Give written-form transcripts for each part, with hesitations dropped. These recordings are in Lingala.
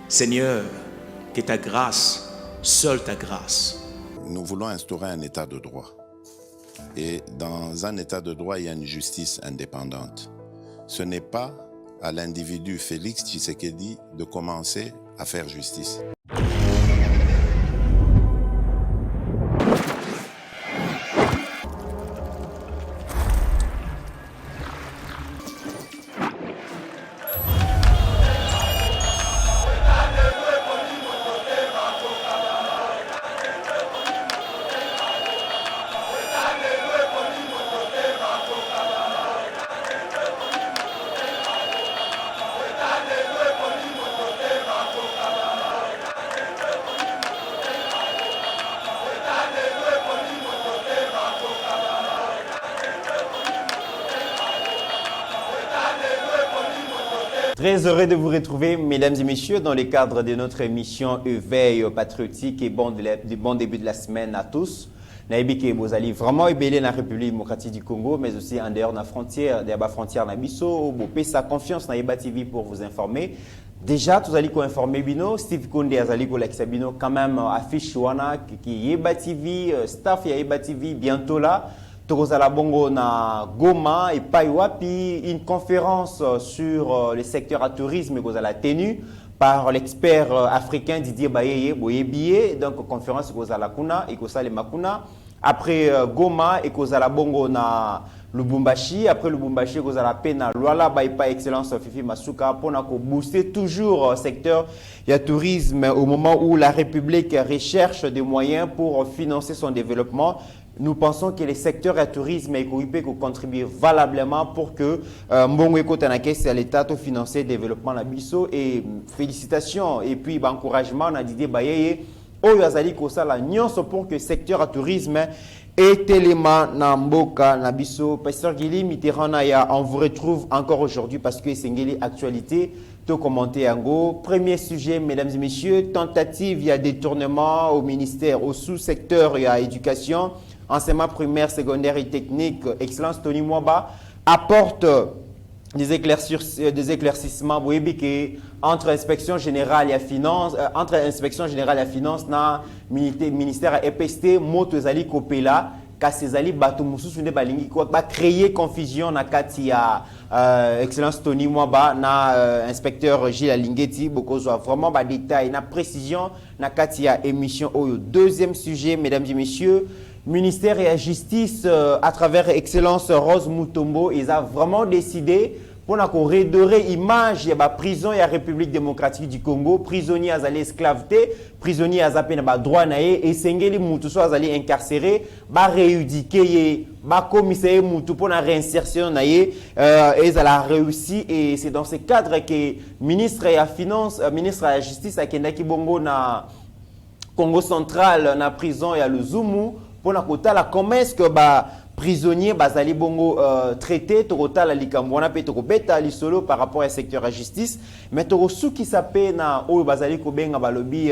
Seigneur, que ta grâce, seule ta grâce. Nous voulons instaurer un état de droit. Et dans un état de droit, il y a une justice indépendante. Ce n'est pas à l'individu Félix Tshisekedi de commencer à faire justice. Très heureux de vous retrouver, mesdames et messieurs, dans le cadre de notre émission Éveil patriotique et bon début de la semaine à tous. Naïbike Bozali, vraiment ébélé dans la République démocratique du Congo, mais aussi en dehors de la frontière, de la frontière Nabiso, Bopé sa confiance dans Eba TV pour vous informer. Déjà, tous allez informer Bino, Steve Konde Azali Bino, quand même affiche Wana qui Eba TV, staff Eba TV bientôt là. Tozala Bongo na Goma et Paiwapi, une conférence sur le secteur à tourisme que la tenue par l'expert africain Didier Bayeye Boyebiye, donc conférence que la Kuna et que le Makuna. Après Goma et que la Bongo na Lubumbashi, après Lubumbashi que la Pena Luala Baipa Excellence Fifi Masuka pour booster toujours le secteur du tourisme au moment où la République recherche des moyens pour financer son développement. Nous pensons que les secteurs à tourisme et COIP contribuent valablement pour que Mbongo Ekotanake c'est à l'État de financer le développement de la Bisso et félicitations et puis encouragement à Didier Bayeye Oyazali Kosala Nyonso pour que le secteur à tourisme est élément Namboka Nabiso. Pasteur Guili Mitterrand on vous retrouve encore aujourd'hui parce que c'est une actualité. Tout commenter en go. Premier sujet, mesdames et messieurs, tentative, il y a détournement au ministère, au sous-secteur, il y a éducation, enseignement primaire, secondaire et technique. Excellence Tony Mwaba apporte des éclaircissements entre inspection générale et finance, na ministère EPST, moto zali kopela. Kasezali bato mususu nde balingi ko ba créer confusion na kati ya excellence Tony Mwaba na inspecteur Gilles Alingeti bokozwa vraiment ba détail na précision na kati ya émission oyo. Deuxième sujet, mesdames et messieurs, ministère et la justice à travers excellence Rose Mutombo, ils ont vraiment décidé pour redorer l'image de la prison et la République démocratique du Congo, prisonniers à esclaveté, prisonniers à zappé na droit naé et sengeli mutu so azali incarcéré, ba rééduquer, ba commissaire mutu pour la réinsertion naé et ça a réussi et c'est dans ce cadre que ministre et la finance, ministre de la justice a kendaki bongo na Congo central na prison et à Luzumu pour na kotala comment est-ce que ba prisonniers bazali bongo traité total la likambona pe tokobeta lisolo par rapport au secteur de la justice mais torosu qui s'appelle na o bazali ko benga balobi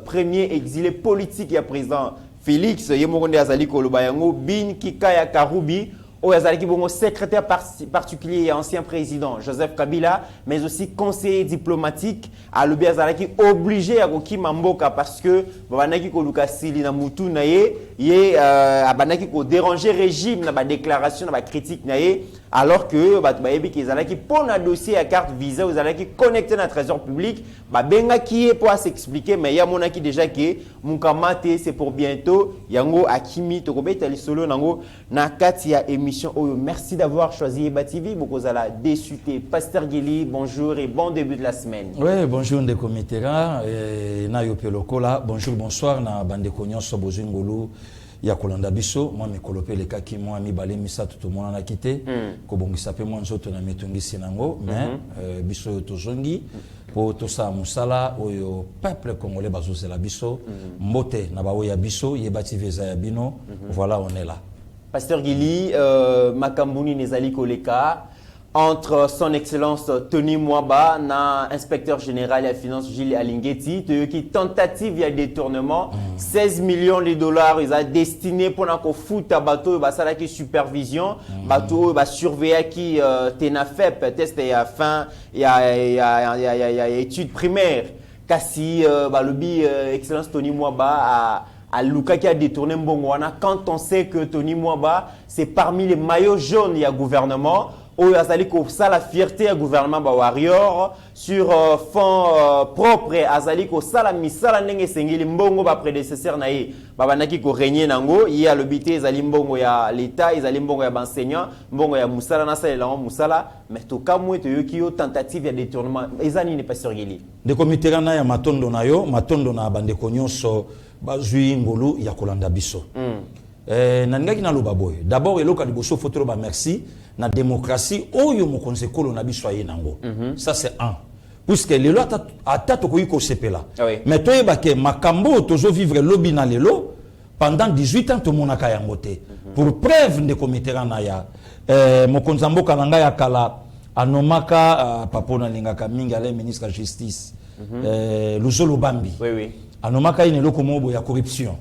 premier exilé politique ya président Félix Yemokonde azali ko loba yango bin Kikaya Karubi o azali bongo secrétaire particulier et ancien président Joseph Kabila mais aussi conseiller diplomatique à lobi azali obligé à kokima mboka parce que banaki ko lukasili na mutu na ye abanaki ko déranger régime na ba déclaration na ba critique na ye alors que ba yebi ki zalaki pour na dossier à carte visa aux zalaki connecté na trésor public ba benga qui est pour s'expliquer mais ya monaki déjà que mukamate c'est pour bientôt yango akimi tokobeta lisolo nango na kati ya émission oyo. Merci d'avoir choisi Eba TV bokozala désuté. Pasteur Guili, bonjour et bon début de la semaine. Oui, bonjour Ndeko Mitterrand na yopelokola, bonjour bonsoir na bandeko nyonso bozungulu ya kolanda biso moi mikolope le kaki moi mi balé misa tout monde na quitté ko bongisa pe moi nzoto na mitungisi nango mais biso tozongi po tosa musala oyo peuple congolais bazozela biso mbote na baoya biso yebati veza ya bino voilà on est là. Pasteur Guili, Makambuni Nezali Koleka, entre son excellence Tony Mwaba, na inspecteur général de la finance Gilles Alingeti, qui tentative de détournement, 16 millions de dollars, ils ont destiné pour qu'on foute à bateau, ça qui supervision, bateau, surveiller qui tena fait, test et à fin, il y a études primaires. Kasi balobi excellence Tony Mwaba à Luka qui a détourné Mbongwana quand on sait que Tony Mwaba c'est parmi les maillots jaunes il y a gouvernement où azali ko ça la fierté à gouvernement ba warrior sur fond propre azali ko sala misala ndenge sengeli mbongo ba prédécesseur na ye babanaki ko régner nango il y a le bité ezali mbongo ya l'état ezali mbongo ya enseignant mbongo ya musala na sala la musala mais to kamwe to yoki yo tentative ya détournement ezani n'est pas surgeli de comité na ya matondo na yo matondo na bande konyoso bazui ngolu ya kolanda biso nangaki na loba boy d'abord eloka liboso fotolo ba merci na démocratie oyo mokonzi kolo na biso aye nango ça c'est un puisque lelo ata tokoki kosepela mais toyeba ke makambo tozo vivre lobi na lelo pendant 18 ans tomonaka yango te pour preuve ndeko mitterana ya mokonzi mboka na ngai ya kala anomaka papona lingaka mingi ale ministre de justice Luzolo Bambi anomaka ine loko mobo ya corruption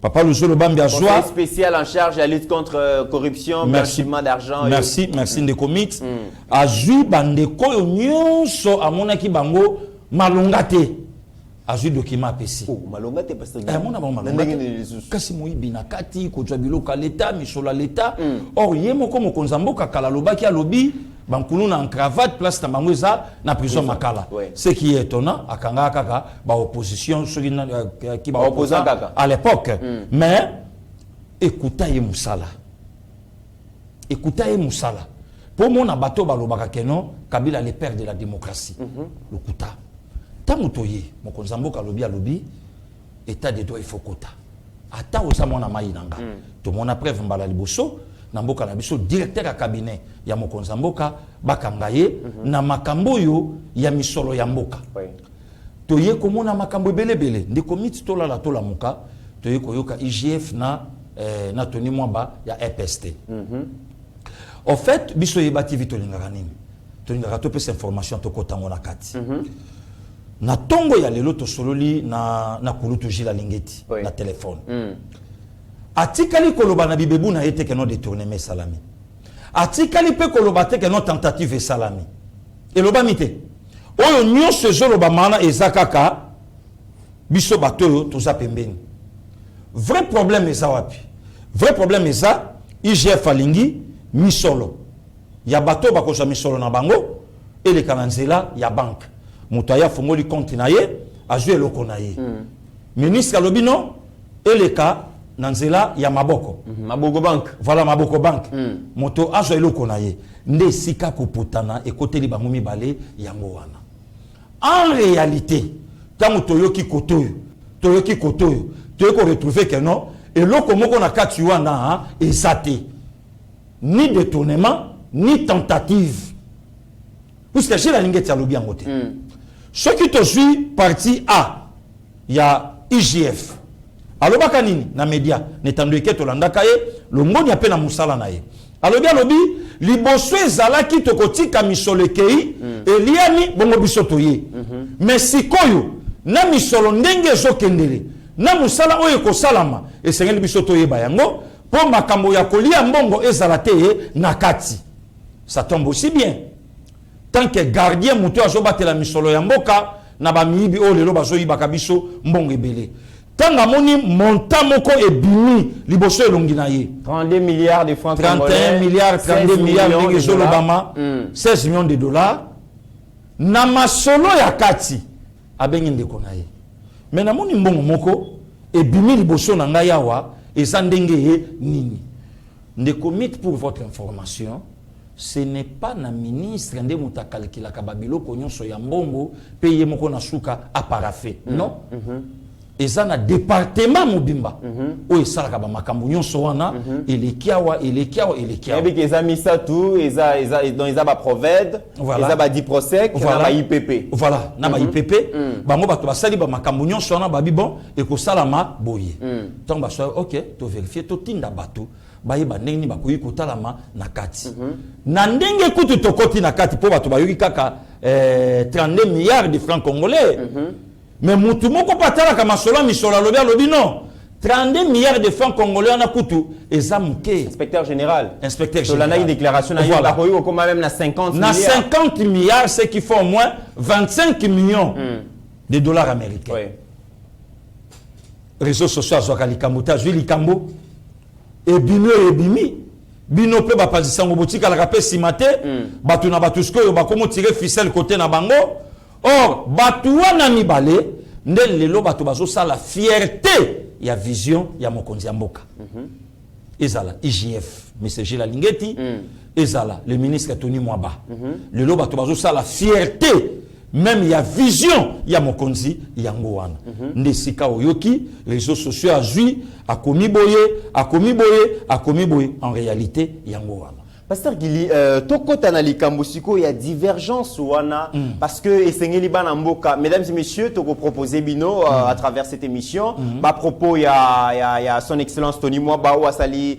papa Luzolo Bambi a joie spécial en charge à lutte contre corruption blanchiment d'argent merci ndeko mit a joui bandeko yo nyonso amonaki bango malongate a joui document apesi malongate parce que amona ba malongate kasi moyibi na kati ko jwa biloka l'état misolo l'état or yemo ko mokonza mboka kala lobaki alobi bankulu na en cravate place na bango eza na prison makala ce qui est étonnant akanga kaka ba opposition qui ba opposant à l'époque mais écoutez musala pour mon bateau balobaka keno Kabila le père de la démocratie lokuta tamutoye mokonza mboka lobi état de droit ifokota ata osamona mayinanga to mona preuve mbala liboso na mboka na biso directeur ya cabinet ya mokonza mboka bakanga ye na makambo yo ya misolo ya mboka toye komona makambo belebele ndiko miti tolala tolamuka toye koyoka IGF na Tony Mwaba ya EPST en fait biso yebati vitolingaka nini tolingaka topesa information tokotango na kati na tongo ya lelo tosololi na kulutu jila lingeti na telefone atikali koloba na bibebu na yete keno détournement salami atikali pe koloba te keno tentative salami eloba mite oyo nyonso ezoloba mana ezakaka biso bato toza pembeni vrai problème eza wapi vrai problème eza IGF alingi misolo ya bato bakozwa misolo na bango eleka na nzela ya banque moto aya fongoli compte na ye azwi eloko na ye ministre alobi non eleka na nzela ya maboko maboko bank voilà maboko bank moto azwa eloko na ye nde sika koputana ekoteli bango mibale yango wana en réalité tango toyoki kotoyo toyoki ko retrouver que non eloko moko na kati wana ezate ni détournement ni tentative puisque j'ai la ligne de lobby en côté ce qui te suit partie A il y a IGF alobaka nini na media netando ke tolandaka ye longoni ape na musala na ye alobi liboso ezalaki tokotika misolo ekei eliani bongo biso toye mais sikoyo na misolo ndenge ezokendele na musala oyo ekosalama esengeli biso toyeba yango po makambo ya kolia mbongo ezala te na kati ça tombe aussi bien tant que gardien muto azobatela misolo ya mboka na bamiyibi oyo lelo bazoyibaka biso mbongo ebele tanga moni montant moko ebimi liboso elongi na ye 32 milliards de francs 31 milliards 32 milliards ndenge ezolobama 16 millions de dollars na masolo ya kati abengi ndeko na ye mais na moni mbongo moko ebimi liboso na ngai awa eza ndenge ye nini ndeko mit pour votre information ce n'est pas na ministre nde muta calcula ka babiloko nyonso ya mbongo pe ye moko na suka aparafe non eza na département mobimba oyo esalaka bamakambo nyonso wana elekiawa ebi eza misatu eza baproved eza badiprosec na baIPP voilà na baIPP bango bato basali bamakambo nyonso wana babi bon ekosalama boye ntango baso ok toverifie totinda bato bayeba ndenge nini bakoki kotalama na kati na ndenge kutu tokoti na kati mpo bato bayoki kaka 32 milliards de francs congolais mais mutu moko patalaka masolo misolo alobi non 32 milliards de francs congolais na kutu eza muke inspecteur général tolanda une déclaration na voilà. Bakoki comme même na 50 na milliards 50 milliards c'est qu'il faut au moins 25 millions des dollars américains. Oui. Réseaux sociaux azwaka likambo ta zwi likambo ebimi bino pe bapasisango botika la kapé simate batu na batu skoyo bakomo tirer ficelle côté na bango. Or batu wana mibale nde lelo batu bazo sala fierté ya vision ya mokonzi ya mboka. Ezala IGF Monsieur Gilles Lingeti, ezala le ministre Tony Mwaba. Lelo batu bazo sala fierté même il y a vision, il y a mokonzi yango wana. Ndesika oyoki, réseaux sociaux azui, a commis boye, en réalité yango wana. Pasteur Gili, tokota na likambo siko, il y a divergence wana parce que esengeli bana mboka. Mesdames et messieurs, toko proposer bino à travers cette émission. Ba propos il y a son excellence Tony Mwaba ou asali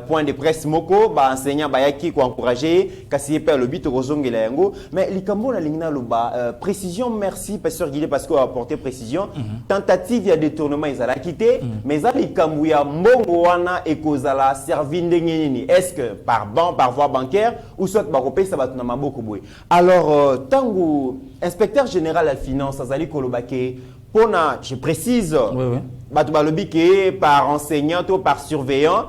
point de presse moko, ba enseignant ba yaki ko encourager kasi pe lobi toko zongela yango. Mais likambo na lingna loba précision, merci Pasteur Gili parce qu'on a apporté précision. Tentative ya détournement izala quitté, mais za likambo ya mbongo wana ekozala servi ndenge nini. Est-ce que par voie bancaire ou soit baropé ça va na maboko boy. Alors tango inspecteur général à la finance azali kolobake pona je précise batu balobi ke par enseignant ou par surveillant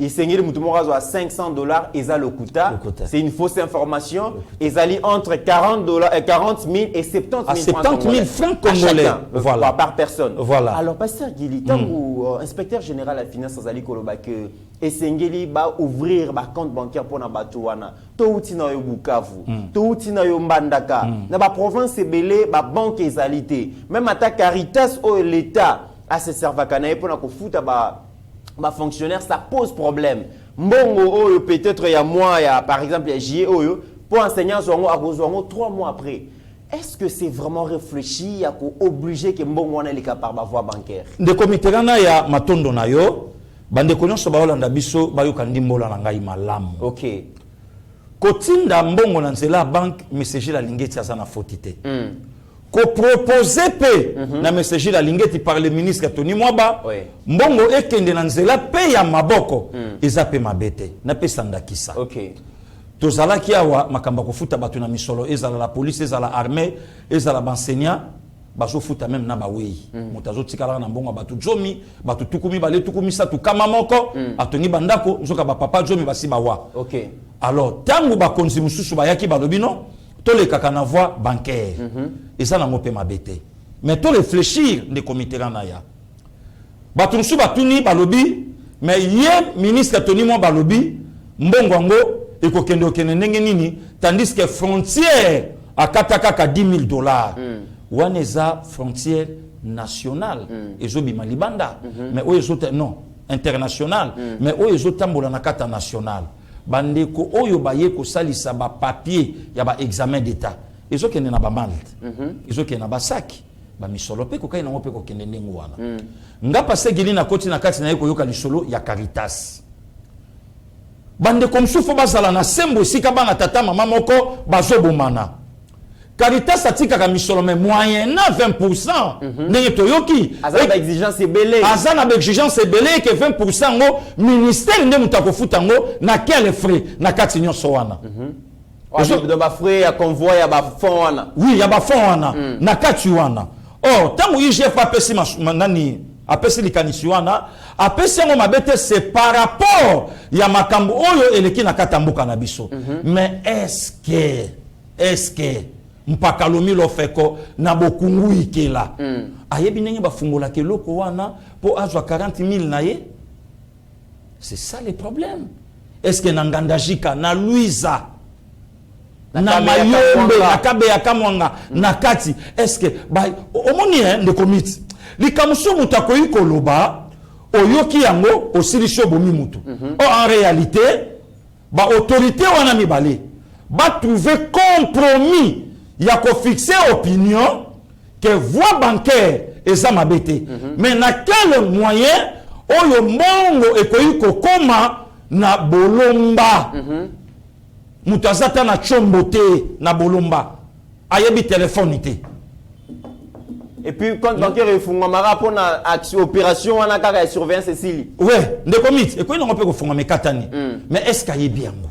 il seigneur mutumorazo à $500 eza lokuta. C'est une fausse information. Ezali entre $40 000 et 70 000 francs congolais voilà par personne. Voilà. Alors pasteur Gili tango inspecteur général à la finance azali kolobake esengeli ba ouvrir ba compte bancaire pour na bato wana to uti na yo Bukavu to uti na yo Mbandaka na ba province ebele ba banque ezalité même ata Caritas o l'état a se servaka na pour na kofuta ba fonctionnaire ça pose problème mbongo oyo peut-être il y a mois par exemple il y a JE oyo pour enseignant zongo a besoin 3 mois après. Est-ce que c'est vraiment réfléchi à obliger que mbongo wana leka par ba voie bancaire de comité na ya matondo na yo bande konyoso ba Holanda biso bayoka ndimbola na ngai malamu. OK. Kotinda mbongo na nzela banque message la lingeti azana fotité. Ko proposer pe na message la lingeti par le ministre Tony Mwaba mbongo ekende na nzela pe ya maboko eza pe mabete na pe sandakisa. OK. Tozala ki awa makamba ko futa batu na misolo ezala la police ezala armée ezala enseignant bazo futa même na bawei mutazo tikala na mbongo batu jomi batu tukumi bale tukumi sa tukama moko atoni bandako nzoka ba papa jomi basi bawa. OK. Alors tangu ba konzi mususu ba yaki balobino to le kaka na voie bancaire et ça na mope mabete mais to réfléchir de comité na ya batu musu batuni balobi mais ye ministre Tony Mwaba balobi mbongo ngo ekokende okende ndenge nini tandis que frontière akataka ka $10,000 Waneza frontière nationale ezobima libanda mais oyo non international mais oyo ezotambola na kata national bandeko oyo baye ko salisa ba papier ya ba examen d'état ezokende na ba Malte ezokende na ba saki ba misolo pe ko kai na mope ko kende ndengo wana nga pase gili na koti na kati na yeko yoka lisolo ya Caritas bandeko msufu bazala na sembo sika banga tata mama moko bazobomana Caritas atika ka misolo mais moyen na 20% ndenge toyoki azana exigence ebele azana exigence ebele que 20% ngo ministère nde mutako futa ngo na quel frais na kati nyonso wana de ba frais ya convoi ya ba fond wana oui ya ba fond wana na kati wana oh tango IGF apesi nani apesi likanisi wana apesi ngo mabete c'est par rapport ya makambo oyo eleki na kata mboka na biso mais est-ce que mpaka lomi lo feko na bokungu ikela ayebi ndenge bafungola keloko wana po azwa 40,000 na ye c'est ça le problème. Est-ce que nangandajika na Luiza na mayombe na kabe ya kamwanga na kati est-ce que ba omoni de commit likamusu mutako ikoloba oyoki yango osilisho bomi mutu en réalité ba autorité wana mibale ba trouver compromis ya ko fixer opinion que voie bancaire eza mabete mais na quel moyen oyo mbongo ekoyi kokoma na bolomba mutazata na chombote na bolomba ayebi téléphone te et puis quand bancaire efunga mara pona opération wana kaka ya surveillance Cécile ouais ndeko mit ekoyi ngo pe ko funga mekatani mais est-ce que ayebi yango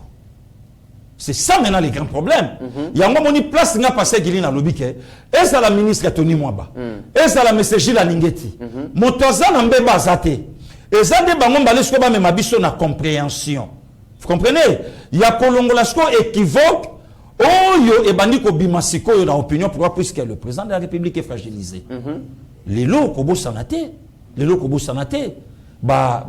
C'est ça maintenant le grand problème. Il y a un moment où place n'a passé Guili na lobby que est-ce la ministre Tony Mwaba, est-ce la message la Lingeti. Motoza na mbeba azate. Et ça de bango balé ce que ba même biso na compréhension. Vous comprenez? Il y a kolongola sko équivoque. Oh yo e bandi ko bimasiko yo na opinion pourquoi puisque le président de la République est fragilisé. Les lots kobo sanate, les lots kobo sanate. Ba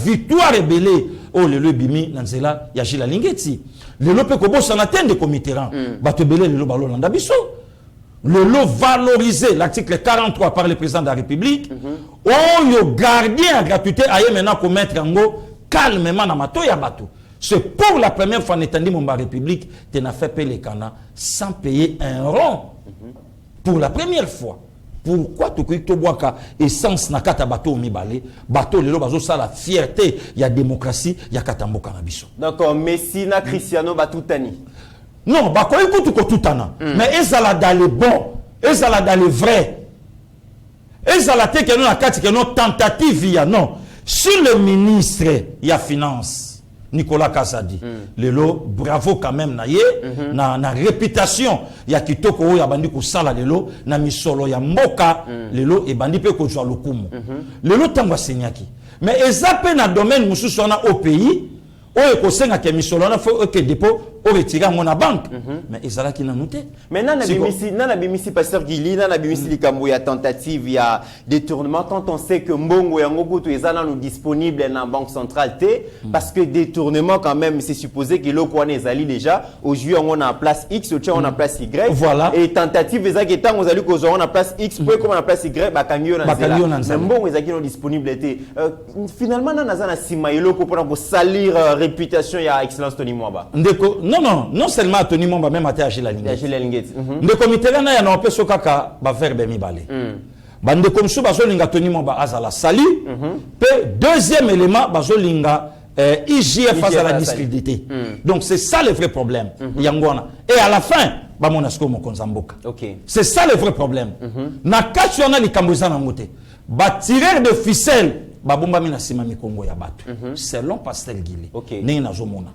victoire rebelle oh le bimi nanzela ya Gilles Lingeti le lo pe ko bossa na tende comiteran ba te belé le lo balo landa biso le lo valoriser l'article 43 par le président de la République oh yo gardien à gratuité aye maintenant ko mettre ngo calmement na mato ya bato c'est pour la première fois n'étendit mon République te na fait payer les cana sans payer un rond pour la première fois. Pourquoi tu crois que tu essence na kata bateau mibale bateau lelo bazo ça la fierté il y a démocratie il y a katambo kanabiso. D'accord, Messi na Cristiano batutani. Non, ba ko ikutu ko tutana. Mais ezala dans le bon, ezala dans le vrai. Ezala te que nous na kati que nous tentative ya non. Sur le ministre ya finance Nicolas Kazadi. Lelo bravo quand même na ye na réputation ya kitoko ya bandi ko sala lelo na misolo ya mboka lelo e bandi pe ko jwa lokumu. Lelo tangwa senyaki. Mais ezape na domaine mususu na au pays o ko senga ke misolo na faut que dépôt o retira mon banque. Mais ezala ki na noté. Mais nana bimisi pasteur Guili nana bimisi likambo ya tentative ya détournement quand on sait que mbongo ya ngokutu ezala nous disponible na banque centrale T parce que détournement quand même c'est supposé que lo kwana ezali déjà au juillet on a place X au tien on a place Y. Voilà. Et tentative ezaki tant on zali ko on a place X pour comme on a place Y ba kangio na zela. Mais mbongo ezaki non disponible T. Finalement nana zana simailo ko pour salir réputation ya excellence Tony Mwaba. Ndeko non seulement Tony Mwaba même à Gilles Lingeti. Le comité na ya na peso kaka ba verbe mibale. Bande comme ça bazo linga Tony Mwaba azala sali. Pe deuxième élément bazo linga IGF azala discrédité. Donc c'est ça le vrai problème. Yangwana. Et à la fin ba monasko mo konzamboka. OK. C'est ça le vrai problème. Na kationa likamboza na ngote. Ba tireur de ficelle ba bomba mina sima mikongo ya bato. Selon pasteur Guili. OK. Ni na zomona.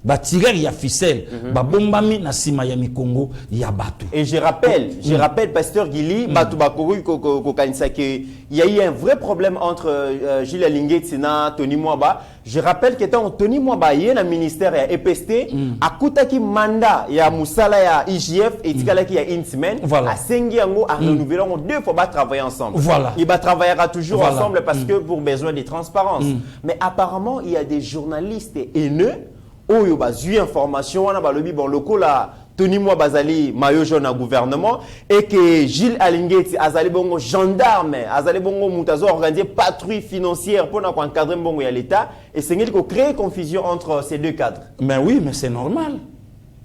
Ba tirer ya ficelle ba bombami na sima ya mikongo ya bato. Et je rappelle pasteur Guili bato bakuru ko kanisa que il y a eu un vrai problème entre Gilles Lingeti na Tony Mwaba. Je rappelle que tant Tony Mwaba y na ministère ya EPST akutaki mandat ya musala ya IGF et tikalaki ya une semaine a sengi yango a renouveler deux fois ba travailler ensemble. Voilà. Il va travaillera toujours ensemble parce que pour besoin de transparence. Mais apparemment il y a des journalistes haineux oyo bazui information wana balobi bon lokola Tony Mwaba bazali maillot jaune à gouvernement et que Gilles Lingeti azali bongo gendarme azali bongo mutazo organiser patrouille financière pour encadrer bongo ya l'état et c'est qu'il créer confusion entre ces deux cadres. Mais oui, mais c'est normal.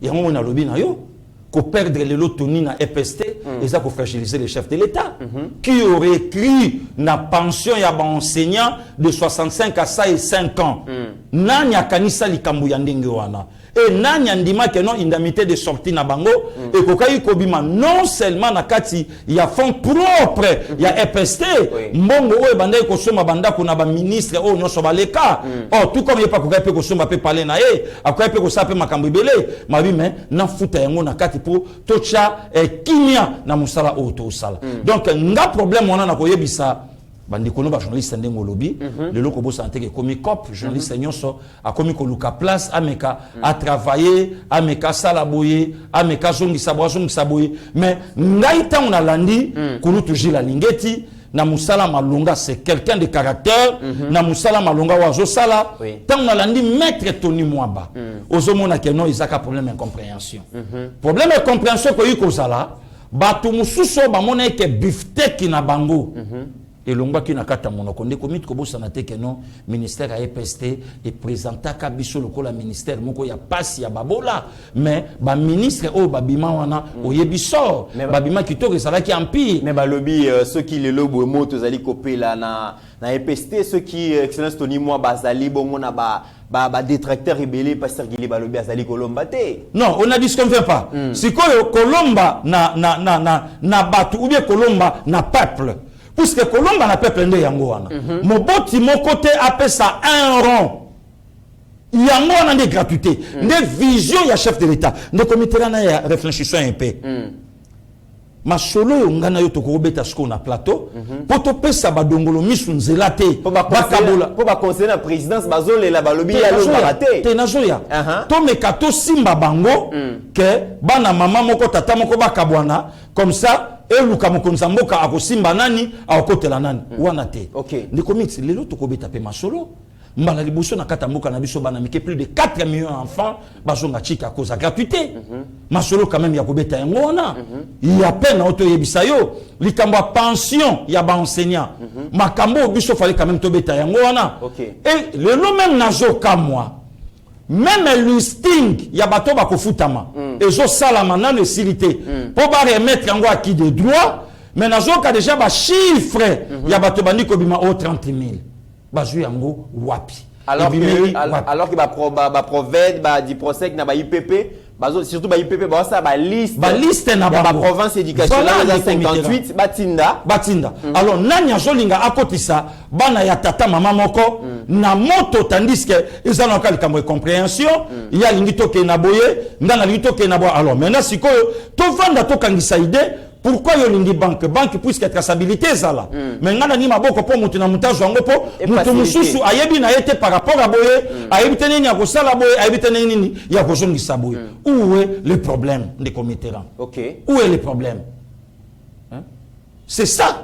Il y a un moment na lobi na yo ko perdre le lot Tony na EPST et ça ko fragiliser les chefs de l'état qui aurait écrit na pension ya ba enseignant de 65 à 5 ans. Nani akanisa likambo ya ndenge wana et nani andima que non indemnité de sortie na bango et kokai kobima non seulement na kati ya fonds propre ya EPST mbongo oyo bandai ko soma banda kuna ba ministre o nyoso baleka tout comme il pas kokai pe ko soma pe parler na akokai pe ko sape makambo belé mabi mais na futa yango na kati pour tocha kimia na musala o to sala donc nga problème wana na koyebisa bandi kono ba journaliste ndengo lobi le loko bo santé ke komi cop journaliste nyonso a komi ko luka place ameka a travailler ameka sala boye ameka zongi saboye mais ngai ta on a landi kulu Gilles Lingeti na musala malunga c'est quelqu'un de caractère na musala malunga wazo sala tant on a landi maître Tony Mwaba ozomona ke non izaka problème incompréhension problème incompréhension ko yiko sala batu mususo ba mona ke beefsteak na bango et l'onga qui n'a qu'à ta monoko ne commis ko bosana te que non ministère a EPST et présenta ka biso lokola ministère moko ya passe ya babola mais ba ministre o babima wana oyebiso babima kitoko sala ki empire mais ba lobby ceux qui le lobo moto zali kopela na EPST ceux qui excellence Tony Mwaba bazali bongo na ba détracteur rebelle pasteur Guili balobi azali kolomba te. Non, on a dit ce qu'on veut pas. Si kolomba na batu ou bien kolomba na peuple. Puisque Colomba na peuple nde yango wana. Moboti mon côté appelle ça un rond. yango wana nde gratuité nde vision ya chef de l'état nde comité na ya réfléchissons un peu masolo yo ngana yo tokobeta siko na plateau po topesa badongolo misu nzela te bakabola po ba conseiller na présidence bazolela balobi ya lo baraté te nazoya to mekato simba bango ke bana mama moko tata moko bakabwana comme ça eluka mokonza mboka akosimba nani akotela nani wana te ndi komiti lelo tokobeta pe masolo mbala liboso na kata mboka na biso bana mike plus de 4 millions d'enfants bazonga chika cause à gratuité masolo quand même ya kobeta yango wana ya peine auto yebisa yo likambo pension ya ba enseignant makambo biso fallait quand même tobeta yango wana et lelo même nazo kamwa même listing ya bato bakofutama ezo salama na le silité pour ba remettre yango acquis de droit mais nazo ka déjà ba chiffre ya bato bandiko bima au 30 000 bazui yango wapi alors que ba proved ba di prosec na ba IPP bazo surtout ba IPP ba ça ba liste na ba province éducationnelle dans 58 batinda alors nani azolinga akotisa bana ya tata mama moko na moto tandis que ils ont encore comme compréhension il y a lingito ke na boye ndana lingito ke na boye alors maintenant sikoyo to vanda to kangisa idée. Pourquoi yo lingi banque puisque traçabilité zala mais ngana ni maboko po mutu na mutazo ngo po mutu mususu ayebi na yete par rapport à boye ayebi tene ni akosala boye ayebi tene ni ya kozongisa boye où est le problème des comités où est le problème c'est ça.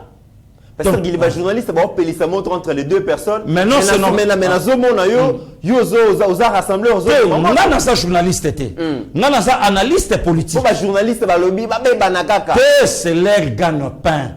Parce que les journalistes se montre entre les deux personnes. Mais non, c'est non. Mais aux rassemblés, on a ça journaliste était. On a ça analyste politique. Pour journaliste lobby, c'est l'air gagne-pain.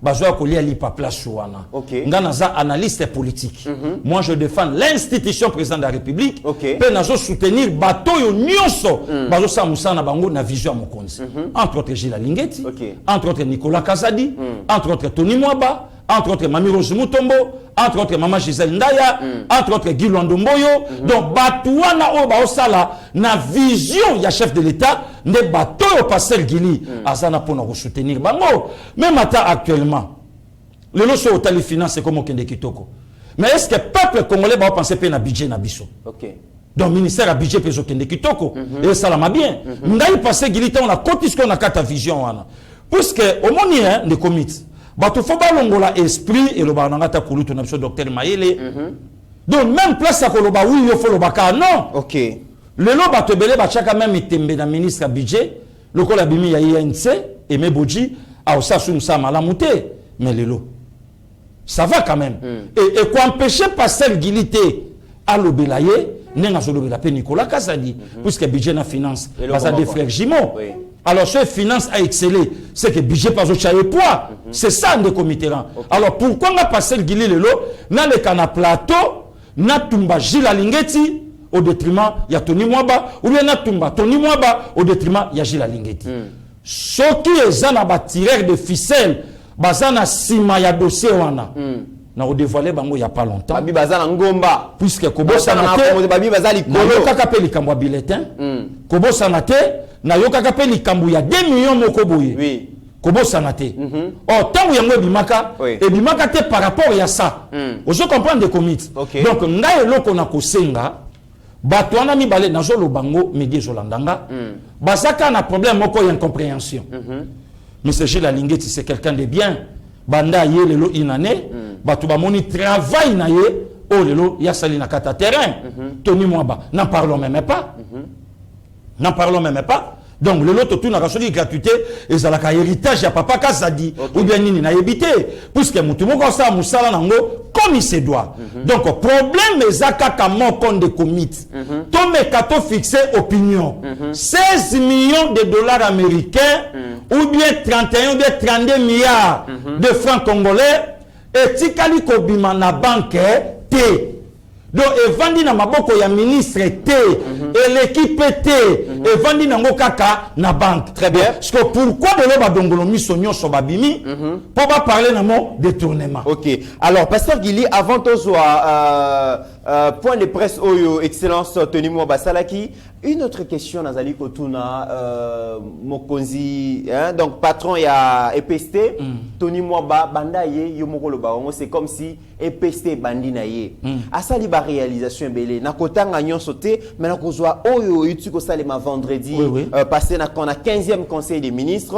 Bazoa ko lia lipa place wana. Ngana za analyste politique. Moi je défends l'institution président de la République. Pe nazo soutenir bato yo nyonso. Bazo sa musana bango na vision mokonzi. Entre autres Gilles Lingeti, entre autres Nicolas Kazadi, entre autres Tony Mwaba, entre autres Mami Rose Mutombo, entre autres Maman Gisèle Ndaya, entre autres Guy Lwandomboyo. Donc bato wana o ba osala na vision ya chef de l'État ne bato yo passer Gili azana pona ko soutenir bango. Même actuellement le loso otali finance comme okende kitoko. Mais est-ce que le peuple congolais va penser pe na budget na biso? Donc ministère a budget pe okende kitoko et ça la bien. Ngai passer Gili on a cotis qu'on a carte vision wana. Puisque au monien de comités bato faut balongola esprit et le banangata kulutu na biso docteur Mayele. Donc même place à koloba oui yo faut le baka non. Le lo bato belé ba chaka même itembe na ministre budget le ko la bimi ya INC et Meboji a aussi sous ça malamuté mais le lo ça va quand même et quoi empêcher passer Gilité à l'obélaye nenga zo lobela pe Nicolas Kazadi puisque budget na finance basa des frères Jimo. Alors ce finance a excellé c'est que budget pas au chaye poids c'est ça de comité. Alors pourquoi on a passé le Gili le lo na le kana plateau na tumba Gilles Lingeti au détriment il y a Tony Mwaba ou bien na tumba Tony Mwaba au détriment il y a Gilles Lingeti. Ce qui est un tireur de ficelle bazana sima ya dossier wana na o dévoilé bango il y a pas longtemps babi bazana ngomba puisque kobosa na te babi bazali kolo kaka pe likambo bulletin kobosa na te na yo kaka pe likambo ya 2 millions moko boye oui kobosa na te oh tango yango bimaka et bimaka te par rapport ya ça ozo comprendre des comités donc ngai loko na kosenga bato wana mibale nazolo bango midi zolandanga bazaka na problème moko ya incompréhension monsieur Gilles Lingeti c'est quelqu'un de bien banda ye lelo inane bato ba moni travail na ye oh lelo ya sali na kata terrain Tony Mwaba n'en parlons même pas donc le lot tout na rasoli gratuité et ça la héritage ya papa Kazadi ou bien nini na évité puisque mutu moko sa musala nango comme il se doit donc problème ezaka kama compte de commit to mekato fixé opinion 16 millions de dollars américains ou bien 31 ou bien 32 milliards de francs congolais et tikali kobima na banque T. Donc, et vandi na maboko ya ministre T et l'équipe T et vandi na ngokaka na banque. Très bien. Parce que pourquoi de l'eau badongolo misonyo so babimi pour pas parler na mon détournement. Ok. Alors, pasteur Gili, avant tout point de presse Oyo, Excellence Tony Mwaba Salaki. Une autre question, Nazali Kotuna, Mokonzi, hein, donc patron il y a EPST, Tony Mwaba, Bandaye, Yomokolo Baongo, c'est comme si EPST Bandinaye. À ça, la réalisation belé. Nakota Gagnon sauté, mais Nakozwa Oyo, Yutuko Salema vendredi, passé na 15e conseil des ministres,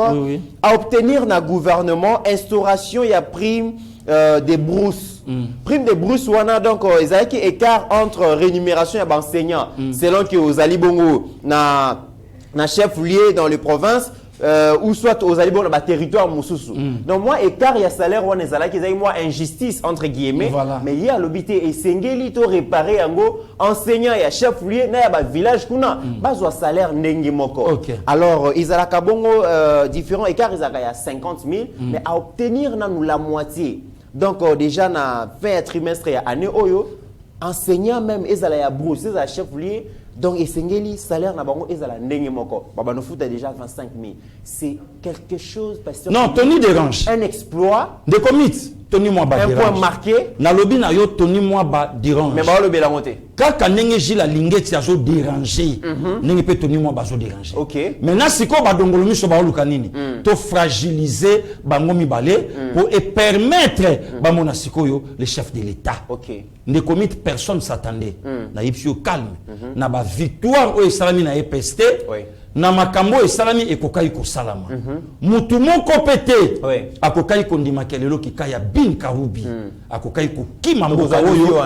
à obtenir na gouvernement instauration, il y a prime des brousses. Prime des brousses, donc il y a un écart entre rémunération et enseignants. Selon que aux Alibongo, na chef lié dans les provinces, ou soit aux Alibongo dans le territoire Moussousou. Donc moi, écart, il y a salaire, il y a moi injustice entre guillemets, mais il y a l'obité et Sengeli, to réparer en go, enseignant et chef lié, na ya village kuna, bazwa salaire nengi moko. Alors, ils ont kabongo différents écarts, ils ont 50 000, mais à obtenir na nous la moitié. Donc déjà na fin trimestre ya année oyo enseignant même ezala ya brousse ezala chef lié donc esengeli salaire na bango ezala ndenge moko baba no futa déjà 25 000 c'est quelque chose parce que non Tony dérange un exploit de commit Tony Mwaba un dérange point marqué na lobi na yo Tony Mwaba dérange mais ba lo bela monter kaka ndenge Gilles Lingeti azo déranger ndenge pe Tony Mwaba azo déranger maintenant siko ba dongolo miso ba luka nini to fragiliser bango mibale pour et permettre ba mona sikoyo le chef de l'état ne commit personne s'attendait na yipsio calme na ba victoire o esalami na EPST na makambo esalami ekokai ko salama mutu moko pete akokai ko ndima kelelo kikaya bin karubi akokai ko kima mboka oyo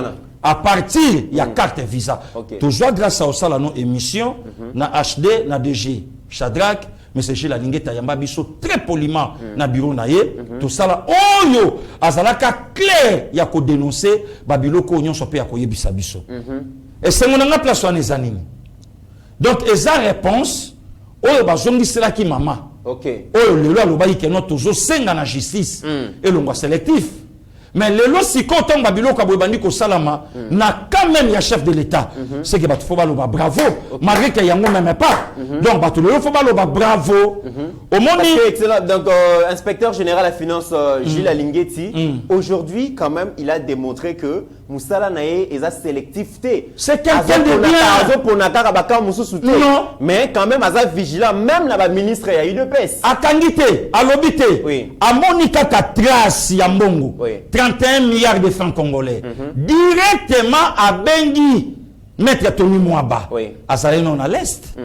à partir ya carte visa toujours grâce à ça la non émission na HD na DG Shadrack mais c'est chez la lingeta yamba biso très poliment na bureau na ye tout ça là oyo azalaka clair ya ko dénoncer babiloko onyon so pe ya ko yebisa biso et c'est mon nga place wana ezanini donc eza réponse oyo bazongisela ki mama oyo lelo alobaki ke no toujours senga na justice et longwa sélectif mais lelo siko ton babiloko boyebandi ko salama na quand même ya chef de l'état c'est que batu faut baloba bravo malgré que yango même pas donc batu lelo faut baloba bravo au monde excellent donc inspecteur général à finance Gilles Lingeti aujourd'hui quand même il a démontré que Moussala nae eza sélectivité c'est quelqu'un de bien pour nakaka baka mususu te mais quand même aza vigilant même la ministre ya UDPS akangité alobité amonika ka trace ya mbongo 31 milliards de francs congolais directement à Bengi Maître Tony Mwaba azali non à l'est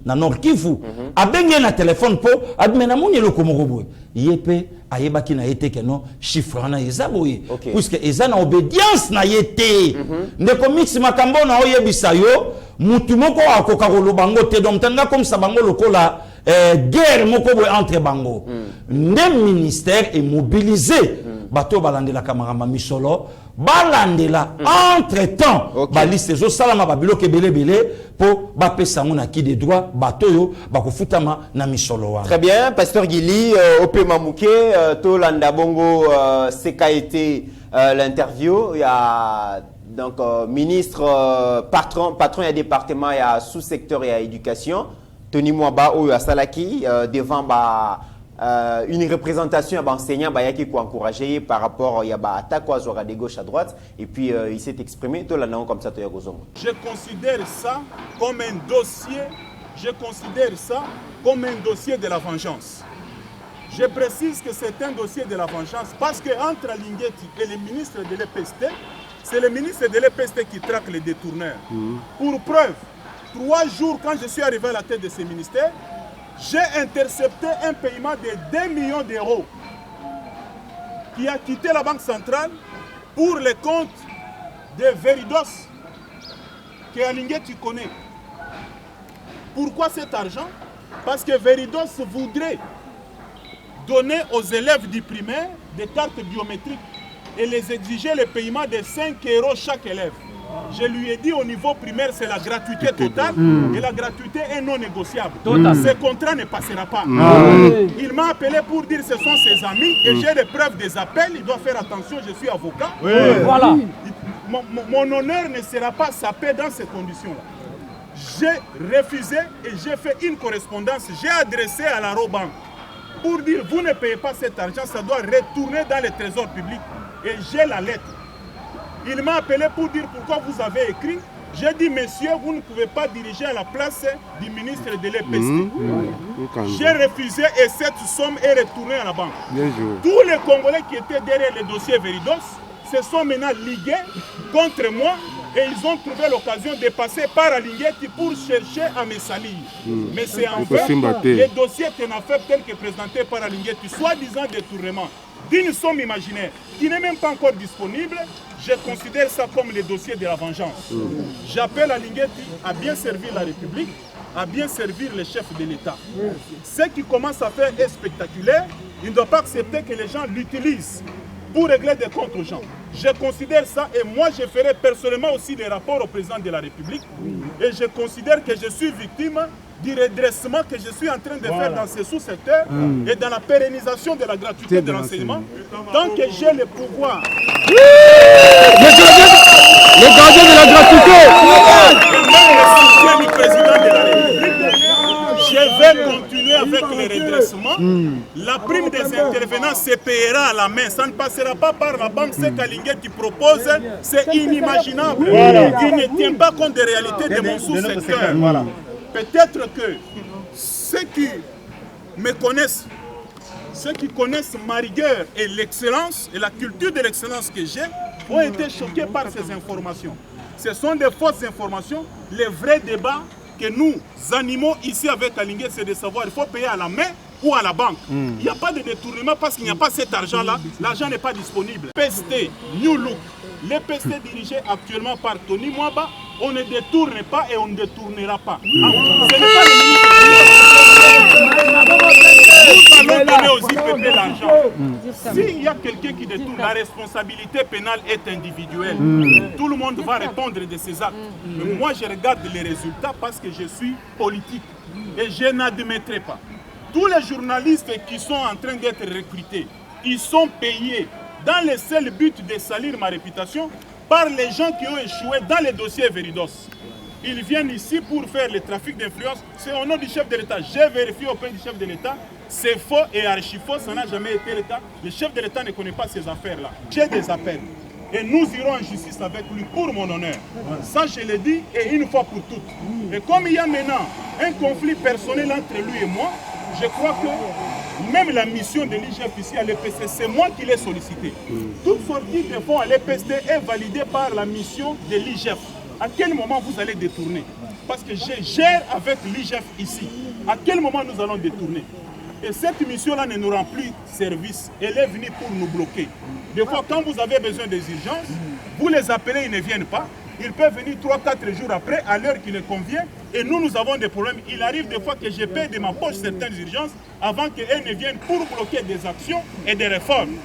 na Nord Kivu a Bengi na téléphone po admena moni le komorobo yepe ayebaki na yete ke non chiffre na ezaboye puisque eza na obédience na yete ndeko mix makambo na oyebisa yo mutu moko akoka kolobango te donc tanga comme ça bango lokola guerre moko entre bango le ministère est mobilisé bato balandela kamaramba misolo balandela entre temps baliste zo salama babilo ke belé po bapesa ngona ki des droits bato yo bakofutama na misolo wana. Très bien, pasteur Gili Opema Mouké to landa bongo c'est qu'a été l'interview il y a donc ministre patron et département il y a sous-secteur et éducation Tony Mwaba ou à Salaki devant une représentation d'enseignants qui ont encouragé par rapport à attaque de gauche à droite et puis il s'est exprimé tout l'année comme ça. Je considère ça comme un dossier. Je considère ça comme un dossier de la vengeance. Je précise que c'est un dossier de la vengeance parce que entre Lingeti et le ministre de l'EPST, c'est le ministre de l'EPST qui traque les détourneurs. Pour preuve, 3 jours quand je suis arrivé à la tête de ce ministère, j'ai intercepté un paiement de 2 millions d'euros qui a quitté la Banque centrale pour les comptes de Veridos que Alingé tu connais. Pourquoi cet argent? Parce que Veridos voudrait donner aux élèves du primaire des cartes biométriques et les exiger le paiement de 5 € chaque élève. Je lui ai dit au niveau primaire, c'est la gratuité totale et la gratuité est non négociable. Ce contrat ne passera pas. Il m'a appelé pour dire que ce sont ses amis et j'ai les preuves des appels. Il doit faire attention, je suis avocat. Voilà. Mon honneur ne sera pas sapé dans ces conditions-là. J'ai refusé et j'ai fait une correspondance. J'ai adressé à la Robank pour dire vous ne payez pas cet argent, ça doit retourner dans le trésor public. Et j'ai la lettre. Il m'a appelé pour dire pourquoi vous avez écrit. J'ai dit, messieurs, vous ne pouvez pas diriger à la place du ministre de l'EPST. J'ai refusé et cette somme est retournée à la banque. Tous les Congolais qui étaient derrière le dossier Veridos se sont maintenant ligués contre moi et ils ont trouvé l'occasion de passer par Alinguetti pour chercher à me salir. Mais c'est en fait le dossier est une affaire telle que présenté par Alinguetti, soi-disant détournement d'une somme imaginaire qui n'est même pas encore disponible. Je considère ça comme le dossier de la vengeance. J'appelle Alinguetti à bien servir la République, à bien servir les chefs de l'État. Ce qui commence à faire est spectaculaire. Il ne doit pas accepter que les gens l'utilisent pour régler des comptes aux gens. Je considère ça et moi je ferai personnellement aussi des rapports au président de la République. Et je considère que je suis victime du redressement que je suis en train de faire dans ces sous-secteurs et dans la pérennisation de la gratuité de l'enseignement. Tant que j'ai le pouvoir. Le gardien de la gratuité. Et même le soutien du président de la République, je vais continuer avec le redressement. La prime des intervenants se paiera à la main. Ça ne passera pas par la banque. Ce qu'Alinguetti propose, c'est inimaginable. Il ne tient pas compte des réalités de mon sous-secteur. Peut-être que ceux qui me connaissent, ceux qui connaissent ma rigueur et l'excellence et la culture de l'excellence que j'ai, ont été choqués par ces informations. Ce sont des fausses informations. Les vrais débats que nous animons ici avec Alinguetti, c'est de savoir il faut payer à la main ou à la banque. Il n'y a pas de détournement parce qu'il n'y a pas cet argent-là. L'argent n'est pas disponible. PST, New Look, les PST dirigés actuellement par Tony Mwaba, on ne détourne pas et on ne détournera pas. Ce n'est pas le ministre. Nous allons donner aux IPP l'argent. S'il y a quelqu'un qui détourne, la responsabilité pénale est individuelle. Tout le monde va répondre de ses actes. Mais moi, je regarde les résultats parce que je suis politique. Et je n'admettrai pas. Tous les journalistes qui sont en train d'être recrutés, ils sont payés dans le seul but de salir ma réputation par les gens qui ont échoué dans les dossiers Veridos. Ils viennent ici pour faire le trafic d'influence. C'est au nom du chef de l'État. J'ai vérifié auprès du chef de l'État. C'est faux et archi faux. Ça n'a jamais été le cas. Le chef de l'État ne connaît pas ces affaires-là. J'ai des appels. Et nous irons en justice avec lui pour mon honneur. Ça, je l'ai dit et une fois pour toutes. Et comme il y a maintenant un conflit personnel entre lui et moi, je crois que même la mission de l'IGF ici à l'EPST, c'est moi qui l'ai sollicité. Toute sortie de fonds à l'EPST est validée par la mission de l'IGF. À quel moment vous allez détourner? Parce que je gère avec l'IGF ici. À quel moment nous allons détourner? Et cette mission-là ne nous rend plus service. Elle est venue pour nous bloquer. Des fois, quand vous avez besoin des urgences, vous les appelez, ils ne viennent pas. Ils peuvent venir 3-4 jours après, à l'heure qui les convient. Et nous avons des problèmes. Il arrive des fois que je paie de ma poche certaines urgences avant qu'elles ne viennent pour bloquer des actions et des réformes.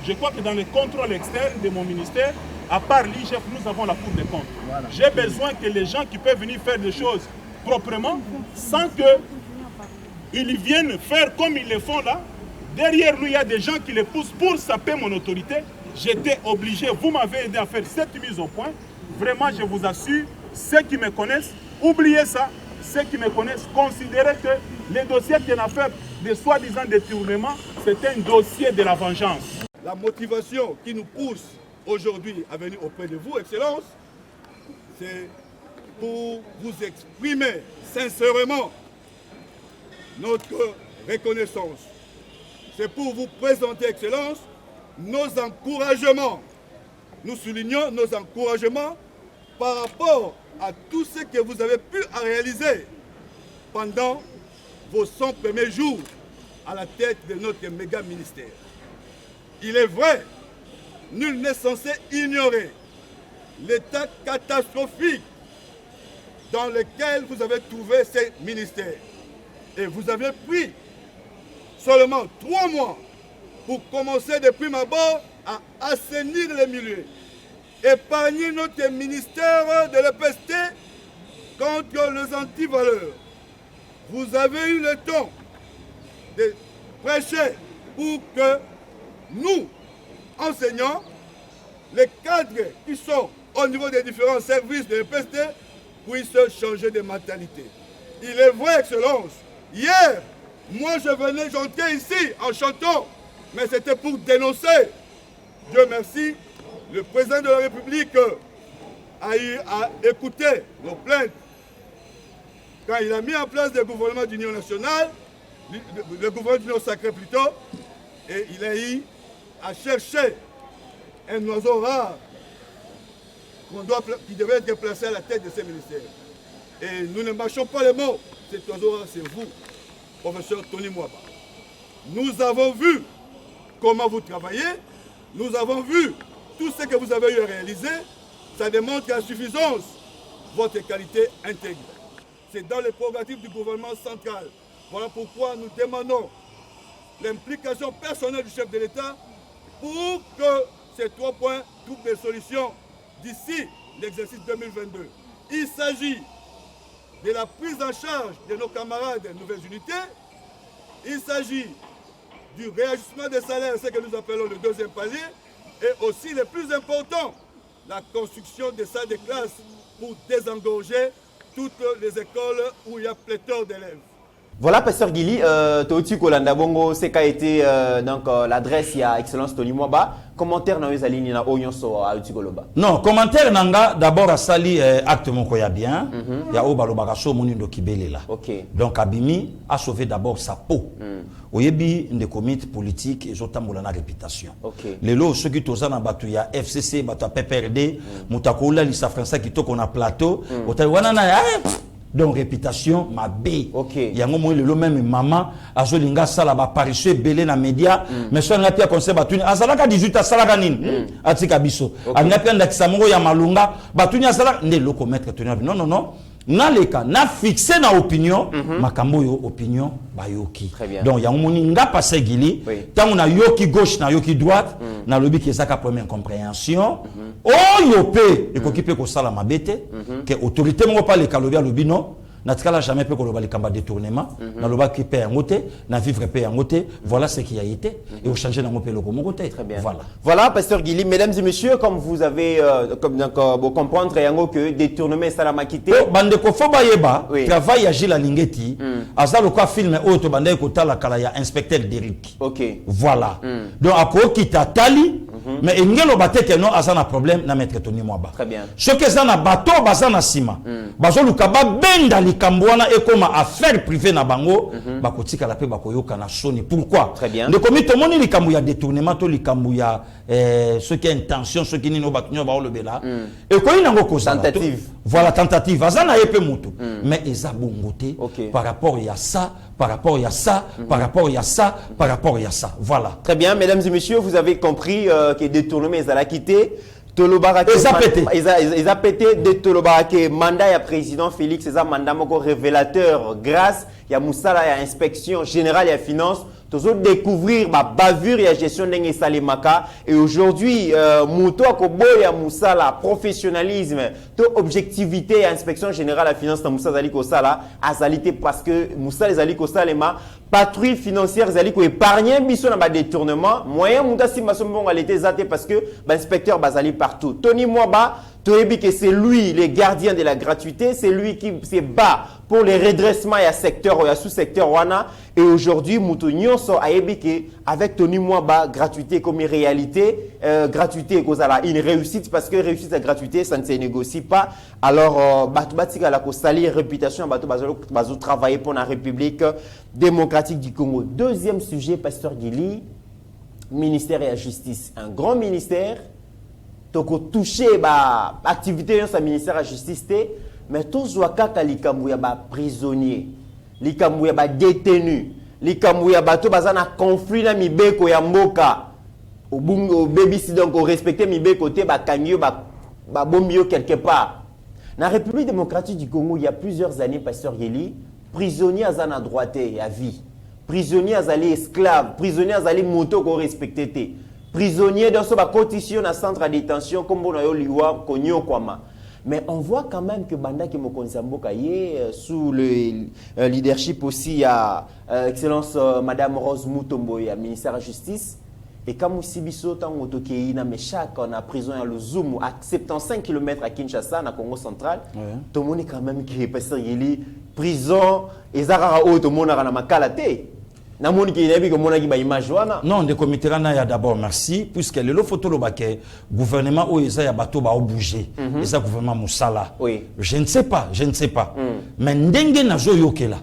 Je crois que dans le contrôle externe de mon ministère, à part l'IGF, nous avons la Cour des comptes. J'ai besoin que les gens qui peuvent venir faire des choses proprement, sans qu'ils viennent faire comme ils le font là. Derrière nous, il y a des gens qui les poussent pour saper mon autorité. J'étais obligé, vous m'avez aidé à faire cette mise au point. Vraiment, je vous assure, ceux qui me connaissent, oubliez ça. Ceux qui me connaissent, considérez que le dossier qui est en affaire de soi-disant détournement, c'est un dossier de la vengeance. La motivation qui nous pousse aujourd'hui à venir auprès de vous, Excellence, c'est pour vous exprimer sincèrement notre reconnaissance. C'est pour vous présenter, Excellence, nos encouragements. Nous soulignons nos encouragements par rapport à tout ce que vous avez pu réaliser pendant vos 100 premiers jours à la tête de notre méga ministère. Il est vrai, nul n'est censé ignorer l'état catastrophique dans lequel vous avez trouvé ces ministères. Et vous avez pris seulement 3 mois pour commencer de prime abord à assainir les milieux, épargner notre ministère de l'EPST contre les antivaleurs. Vous avez eu le temps de prêcher pour que nous, enseignants, les cadres qui sont au niveau des différents services de l'EPST, puissent changer de mentalité. Il est vrai, Excellence, hier, moi j'entrais ici en chantant, mais c'était pour dénoncer. Dieu merci, le président de la République a eu à écouter nos plaintes quand il a mis en place le gouvernement d'union nationale, le gouvernement d'union sacrée plutôt, et il a eu à chercher un oiseau rare qui devait être placé à la tête de ces ministères. Et nous ne marchons pas les mots. Cet oiseau rare, c'est vous, professeur Tony Mwaba. Nous avons vu comment vous travaillez, nous avons vu tout ce que vous avez eu à réaliser. Ça démontre à suffisance votre qualité intégrée. C'est dans les prérogatives du gouvernement central. Voilà pourquoi nous demandons l'implication personnelle du chef de l'État pour que ces 3 points trouvent des solutions d'ici l'exercice 2022. Il s'agit de la prise en charge de nos camarades des nouvelles unités. Il s'agit du réajustement des salaires, ce que nous appelons le 2e palier. Et aussi, le plus important, la construction des salles de classe pour désengorger toutes les écoles où il y a pléthore d'élèves. Voilà, Pasteur Gili, Toti Kolanda Bongo, c'est qu'a été l'adresse, il y a Excellence Tony Mwaba. Commentaire dans les lignes na Oyon so à Utigoloba. Non, commentaire nanga d'abord à sali acte mon koya bien. Il y a Obaloba so monindo kibele là. OK. Donc Abimi a sauvé d'abord sa peau. Oyebi des comités politiques et zotambola na réputation. OK. Lelo ceux qui tozana batu ya FCC batu PPRD, mutakola lisa français qui to qu'on a plateau, otawana na donc réputation ma B. OK. Yango mo le même maman azolinga sala ba apparition belé na média mais so na pia conseil batuni azalaka 18 asalaka nini atika biso anga pia ndakisa mongo ya malunga batuni asalaka nde loko mettre tenir non na leka na fixer na opinion makambo yo opinion bayoki. Donc yango moni nga passé gili tant on a yoki gauche na yoki droite na lobi ki ezaka première compréhension oyo pe ekokipe ko sala mabete que autorité mongo pa le kalobi alobi non na tikala jamais pe ko loba likamba détournement na loba ki pe yangote na vivre pe yangote. Voilà ce qui a été et au changer na ngopé loko mongo te. Très bien. Voilà Pasteur Gili, mesdames et messieurs, comme vous avez vous comprendre yango que détournement salamakité bande ko foba yeba travail ya Gilles Lingeti azalo kwa film auto bande ko tala kala ya inspecteur Derrick. OK. Voilà. Donc ako kita tali mais ingelo bateke non azana problème na maître Tony Mwaba. Très bien. Ce que ça na bateau bazana sima. Bazo lukaba benda likambwana et comme affaire privée na bango bakotika la pe bakoyoka na soni. Pourquoi? Très bien. De komi to moni likambu ya détournement to likambu ya ce qui est intention ce qui ni no batunyo ba le bela et ko inango ko tentative. Voilà tentative azana yepe mutu mais eza bongoté OK. par rapport à ça par rapport à ça par rapport à ça par rapport à ça. Voilà. Très bien, mesdames et messieurs, vous avez compris que détournement ils a quitté ils a pété de Tolobarake mandat ya président Félix c'est un mandat moko révélateur grâce ya Moussala ya inspection générale ya finance toujours découvrir ma bavure ya gestion d'engé salimaka et aujourd'hui muto akoboya Moussala professionnalisme to objectivité ya inspection générale ya finance na Moussa zali ko sala azalité parce que Moussa les ali ko salema patrouille financière zali ko épargner biso na ba détournement moyen muta simba sombonga l'été zaté parce que ba inspecteur bazali partout. Tony Mwaba que c'est lui le gardien de la gratuité, c'est lui qui se bat pour les redressements et secteur ou sous-secteur wana et aujourd'hui muto nyonso ayebi avec Tony Mwaba gratuité comme réalité gratuité kozala une réussite parce que réussite à gratuité ça ne se négocie pas. Alors batu batika la ko salir réputation batu bazo travailler pour la République démocratique du Congo. Deuxième sujet, Pasteur Gili, ministère de la justice, un grand ministère. Toko touché ba activité dans sa ministère de la justice mais tous wakaka likambu ya ba prisonnier likambu ya ba détenu likambu ya bato bazana conflit na mibeko ya mboka obungo bebisi donc respecter mibeko te ba kangyo ba bombio quelque part na République démocratique du Congo il y a plusieurs années Pasteur Gili prisonnier azana droité à vie prisonnier azali esclave prisonnier azali moto ko respecter te prisonniers dans ce condition na centre de détention comme on a eu liwa konyo kwama mais on voit quand même que banda ki mokonza mboka ye sous le leadership aussi à excellence madame Rose Mutombo ya ministère de la justice et comme sibiso tango toki na mechak on a prison à Luzumu à 75 km à Kinshasa na Congo central tout le monde quand même qui est passé prison ezara o tout le monde na makala te. Na moni ki nebi ko mona ki ba image wana. Non, de comité il y a d'abord merci puisque le photo le baquet gouvernement où ils a bateau ba bouger. Et ça gouvernement Moussala. Oui. Je ne sais pas. Mais ndenge na zo yokela.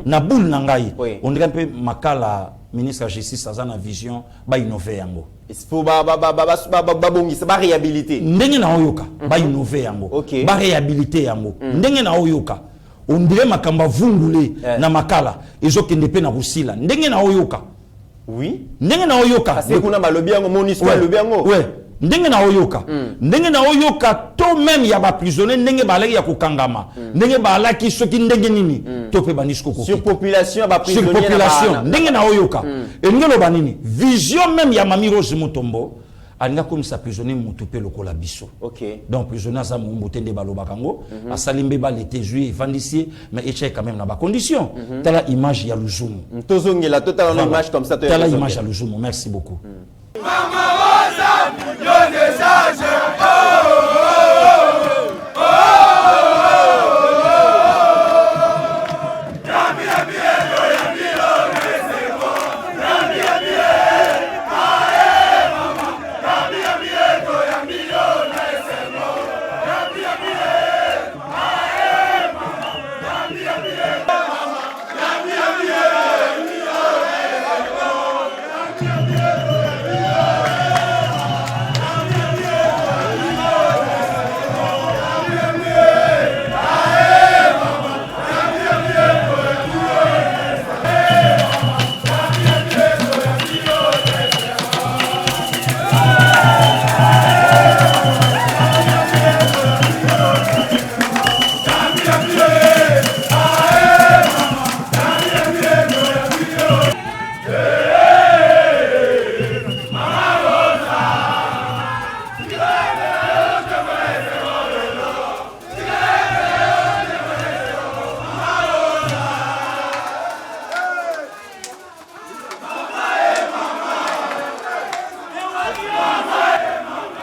Na boule na ngai. On dirait un peu makala ministre de la justice ça na vision ba innover yango. Pour ba bongisa ba réhabiliter. Ndenge na oyoka ba innover yango. Ba réhabiliter yango. Ndenge na oyoka. On dirait makamba vungule na makala ezokende pe na busila. Ndenge na oyoka. Oui. Ndenge na oyoka. Parce que kuna balobi yango monisco lobi yango. Ouais. Ndenge na oyoka. Ndenge na oyoka to même ya ba prisonnier ndenge balaki ya kokangama. Ndenge balaki soki ndenge nini to pe banisco ko. Surpopulation ba prisonnier na surpopulation ndenge na oyoka. Engelo banini vision même ya Mami Rose Mutombo alinga comme ça prisonnier mutupe lokola biso. OK. Donc prisonnier za mutende baloba kango asalimbe ba l'été juillet vendredi mais échec quand même na ba condition. Tala image ya Luzumu. Tozongela totalement image comme ça tala image ya Luzumu. Merci beaucoup.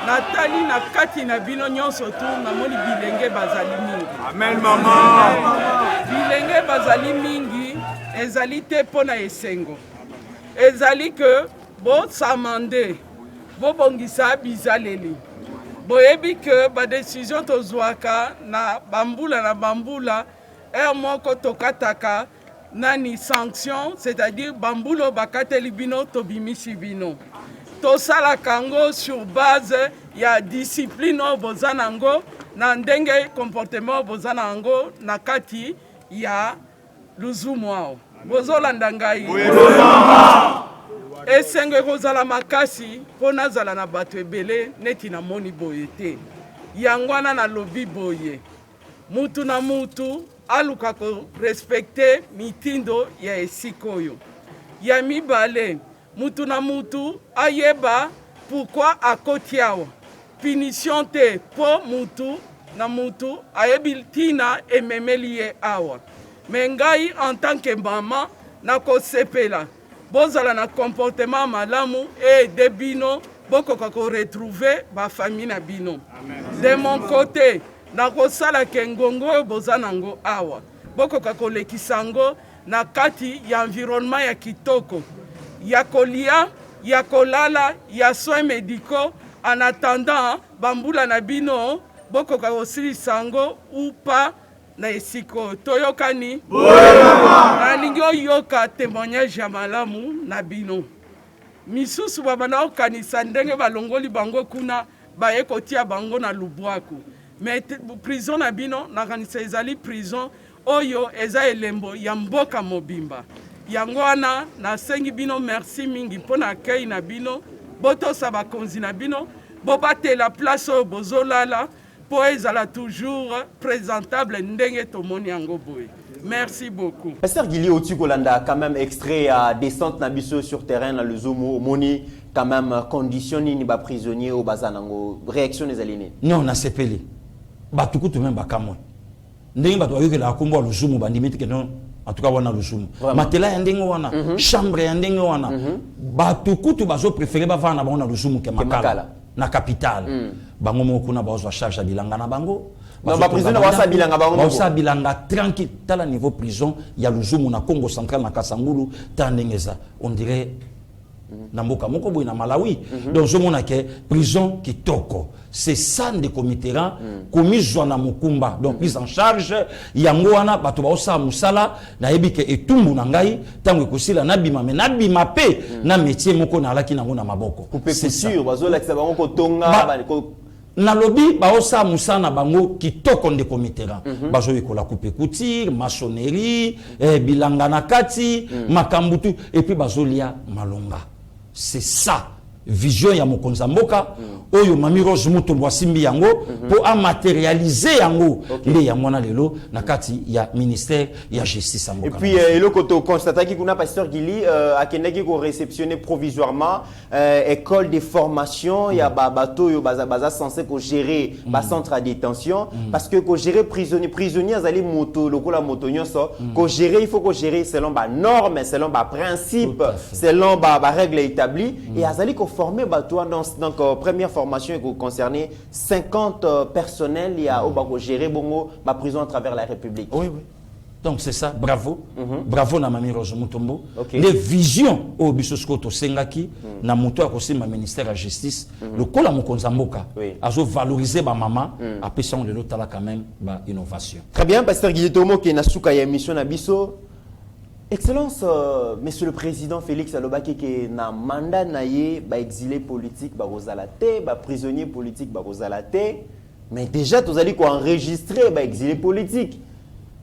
Nathalie na kati na bino nyonso tu namoni bilenge bazali mingi. Amen maman. Bilenge bazali mingi ezali te pona esengo. Ezali que bo samande bo bongisa bizaleli. Boyebi que ba décision tozwaka na bambula moko tokataka nani sanction, c'est-à-dire bambulo bakateli bino tobimisi bino. Tosala kango sur base ya discipline bozanango na ndenge comportement bozanango na kati ya Luzumu. Bozolanda ngai. Esenge kozala makasi pona zala na bato ebele neti na moni boye te. Yangwana na lobi boye. Mutu na mutu aluka ko respecter mitindo ya esikoyo. Ya mibale mutu na mutu ayeba pourquoi akoti awa. Punition te po mutu na mutu ayebi tina ememeli ye awa. Mais ngai en tant que maman nako sepela. Bozala na comportement malamu et de bino boko kako retrouver ba famille na bino. De mon côté nako sala kengongo bozanango awa. Boko kako lekisango na kati ya environnement ya kitoko. Ya kolia, ya kolala, ya soins médicaux en attendant bambula na bino boko kako silisango ou pas na esiko toyokani na lingio yoka témoignage ya malamu na bino misusu babana okanisa ndenge balongoli bango kuna baye kotia bango na lubwaku mais prison na bino na kanisa ezali prison oyo eza elembo ya mboka mobimba yango wana na sengi bino merci mingi mpona accueil na bino botosa bakonzi na bino bobatela place oyo bozolala po ezala toujours présentable ndenge tomoni yango boye. Merci beaucoup. Pasteur Gili Otukolanda quand même extrait à descente na biso sur terrain na Luzumu moni quand même conditionné ni ba prisonnier au bazanango réaction des alignés. Non na sepeli. Batukutu même bakamwe. Ndenge batu ayokela akombo Luzumu bandimiti ke non en tout cas wana Luzumu. Matela ya ndenge wana, chambre ya ndenge wana. Batukutu bazo préférer bavana ba wana Luzumu ke makala. Na capitale bango moko kuna bazwa charge ya bilanga na bango Non, ma prison va sa bilanga bango. Ba sa bilanga tranquille. Tala niveau prison, il y a le Zoom na Congo central na Kasangulu, tandengeza. On dirait Namboka moko boy na Malawi. Donc je mona ke prison kitoko. C'est ça de comitera commis na mukumba. Donc prise en charge yango wana bato ba osa musala na yebike etumbu na ngai tango kosila na bima me na bima pe na métier moko na alaki nango na maboko. C'est sûr bazo la kisa bango ko tonga na lobi ba osa musana bango kitoko de comitera. Bazo ekola coupe couture, maçonnerie, bilanga na kati, makambutu et puis bazo lia malonga. C'est ça vision ya mokonza mboka oyo Mami Rose Mutombo asimbi yango pour a matérialiser yango le yango na lelo na kati ya ministère ya justice mboka. Et puis le koto constata ki kuna pasteur Gili akendaki ko réceptionner provisoirement école de formation ya bato yo baza censé ko gérer ba centre à détention parce que ko gérer prisonniers azali moto lokola moto nyonso ko gérer il faut ko gérer selon ba normes selon ba principes selon ba règles établies et azali ko former bateau donc première formation qui concernait 50 personnels il y a au gérer bongo ma prison à travers la République. Oui. Donc c'est ça, bravo. Bravo na Mami Rose Mutombo. Les visions au bisosko to sengaki na moto akosi ma ministère de la justice le kola mokonza mboka azo valoriser ba maman après ça on le lotala quand même ba innovation. Très bien pasteur Guillermo qui na suka ya émission na biso. Excellence, Monsieur le Président Félix Alobaki qui na mandat naie ba exilé politique ba rozalate, ba prisonnier politique ba rozalate, mais déjà tous allez quoi enregistrer ba exilé politique.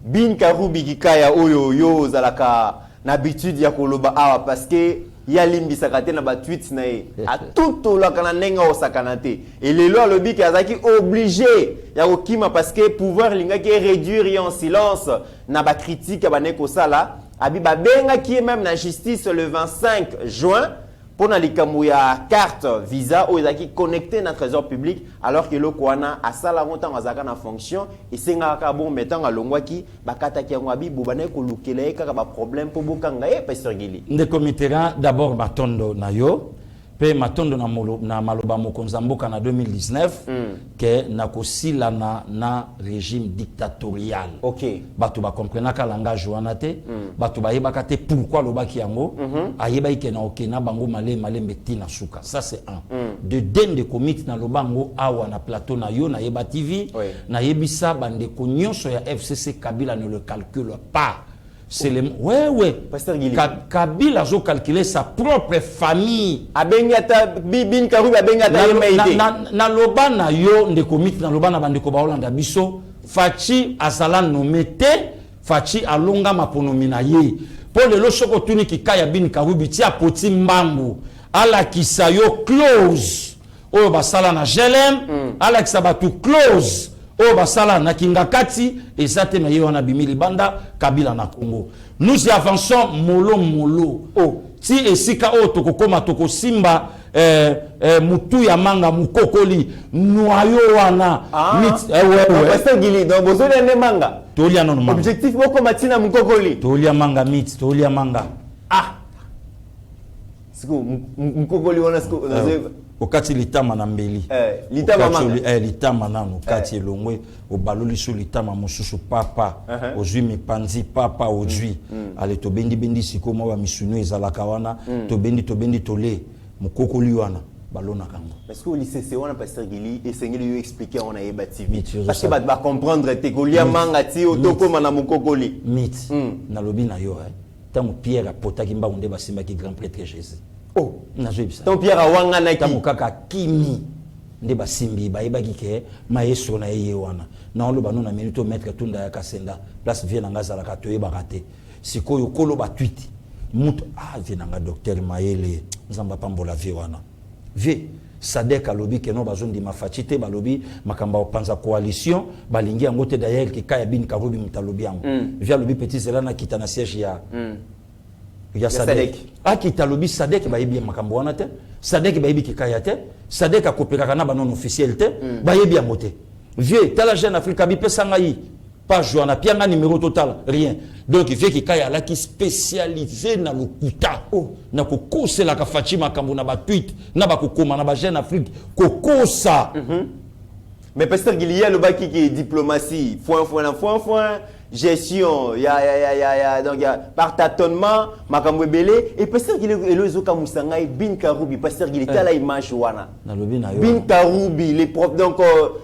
Bin Karubi Kikaya oyo yo zalaka na habitude ya koloba awa parce que ya limbi sakate na ba tweets nae a tout la kana nenga osakanate et les lois lobi ki azaki obligé ya okima parce que pouvoir linga ki réduire en silence na ba critique ba neko sala abi ba benga qui est même la justice le 25 juin pour na likamou ya carte visa ou ezaki connecté na trésor public alors que le kwana asala montant azaka na fonction et senga ka bon mettant alongwaki bakata ki ngwabi bubana ko lukele kaka ba problème pour bokanga pasteur Gili nde comitera d'abord matondo na yo pe matondo na maloba mokonza mboka na 2019 que na kosila na régime dictatorial. Bato ba comprendre ka langage wana te bato ba yeba ka te pourquoi lobaki yango ayeba ike na okena bango malembe tina suka. Ça c'est un. De den de comité na lobango awa na plateau na yo na yeba TV na yebisa bande ko nyonso ya FCC Kabila ne le calcule pas. C'est le Pasteur Gili. Kabila a calculé sa propre famille. Abengata Bin Karubi abengata yemaite. Na loba na yo nde komite na loba na bande ko ba Holanda biso Fachi azala nomete Fachi alonga maponomi na ye. Pour le losoko tuni ki kaya Bin Karubi ti apoti mbambu ala kisayo close. Oyo basala na Jelem ala kisabatu close. Oh basala na kingakati et ça te meilleur na bimili banda Kabila na Congo. Nous y avançons mollo. Oh ti esika o tokokoma tokosimba mutu ya manga mukokoli noyo wana Pasteur Gili donc bozoli ne manga. Tolia non manga. Objectif boko matina mukokoli. Tolia manga mit, tolia manga. Siko mukokoli wana siko okati litama na mbeli litama manga litama nanu kati elongwe obaloli so litama mosusu papa ozwi mipanzi papa ozwi ale tobendi siko mwa misunu ezalaka wana tobendi tole mukokoli wana balona kango parce que au lycée c'est on pasteur Gili et sengeli yo expliquer on a yeba TV parce que ba comprendre te kolia manga ti otokoma na mukokoli mit na lobi na yo tango Pierre apotaki mbango nde basimba ki grand prêtre Jésus. Ton Pierre awanga na ki mukaka kimi nde basimbi bayebaki ke maeso na ye wana na oloba no na minute maître tunda ya kasenda place vie nanga zala ka toyeba raté sikoyo kolo ba tweet mutu vie nanga docteur Mayele nzamba pambola vie wana vie Sadek alobi ke no bazondi mafachite balobi makamba opanza coalition balingi yango te d'ailleurs ki kaya Bin Karubi mutalobi yango vie alobi petit zelana kitana siège ya Sadek. Akita lobi Sadek ba yebi makambo wana te. Sadek ba yebi kikaya te. Sadek akopeka na ba non officiel te. Ba yebi amote. Vieux, tala jeune Afrique bi pesa ngai. Pas joana pianga numéro total, rien. Donc vieux kikaya la qui spécialisé na lokuta. Na kokosa la kafachi makambo na ba tweet, na ba kokoma na ba jeune Afrique kokosa. Mais pasteur Guilier, le baki qui est diplomatie, foin, gestion, donc il y a par tâtonnement, makambo belé, et pasteur Guilier, Elozo Kamusangai, Bin Karoubi, pasteur Guilier, t'as la image wana. Bin Karoubi, les profs, donc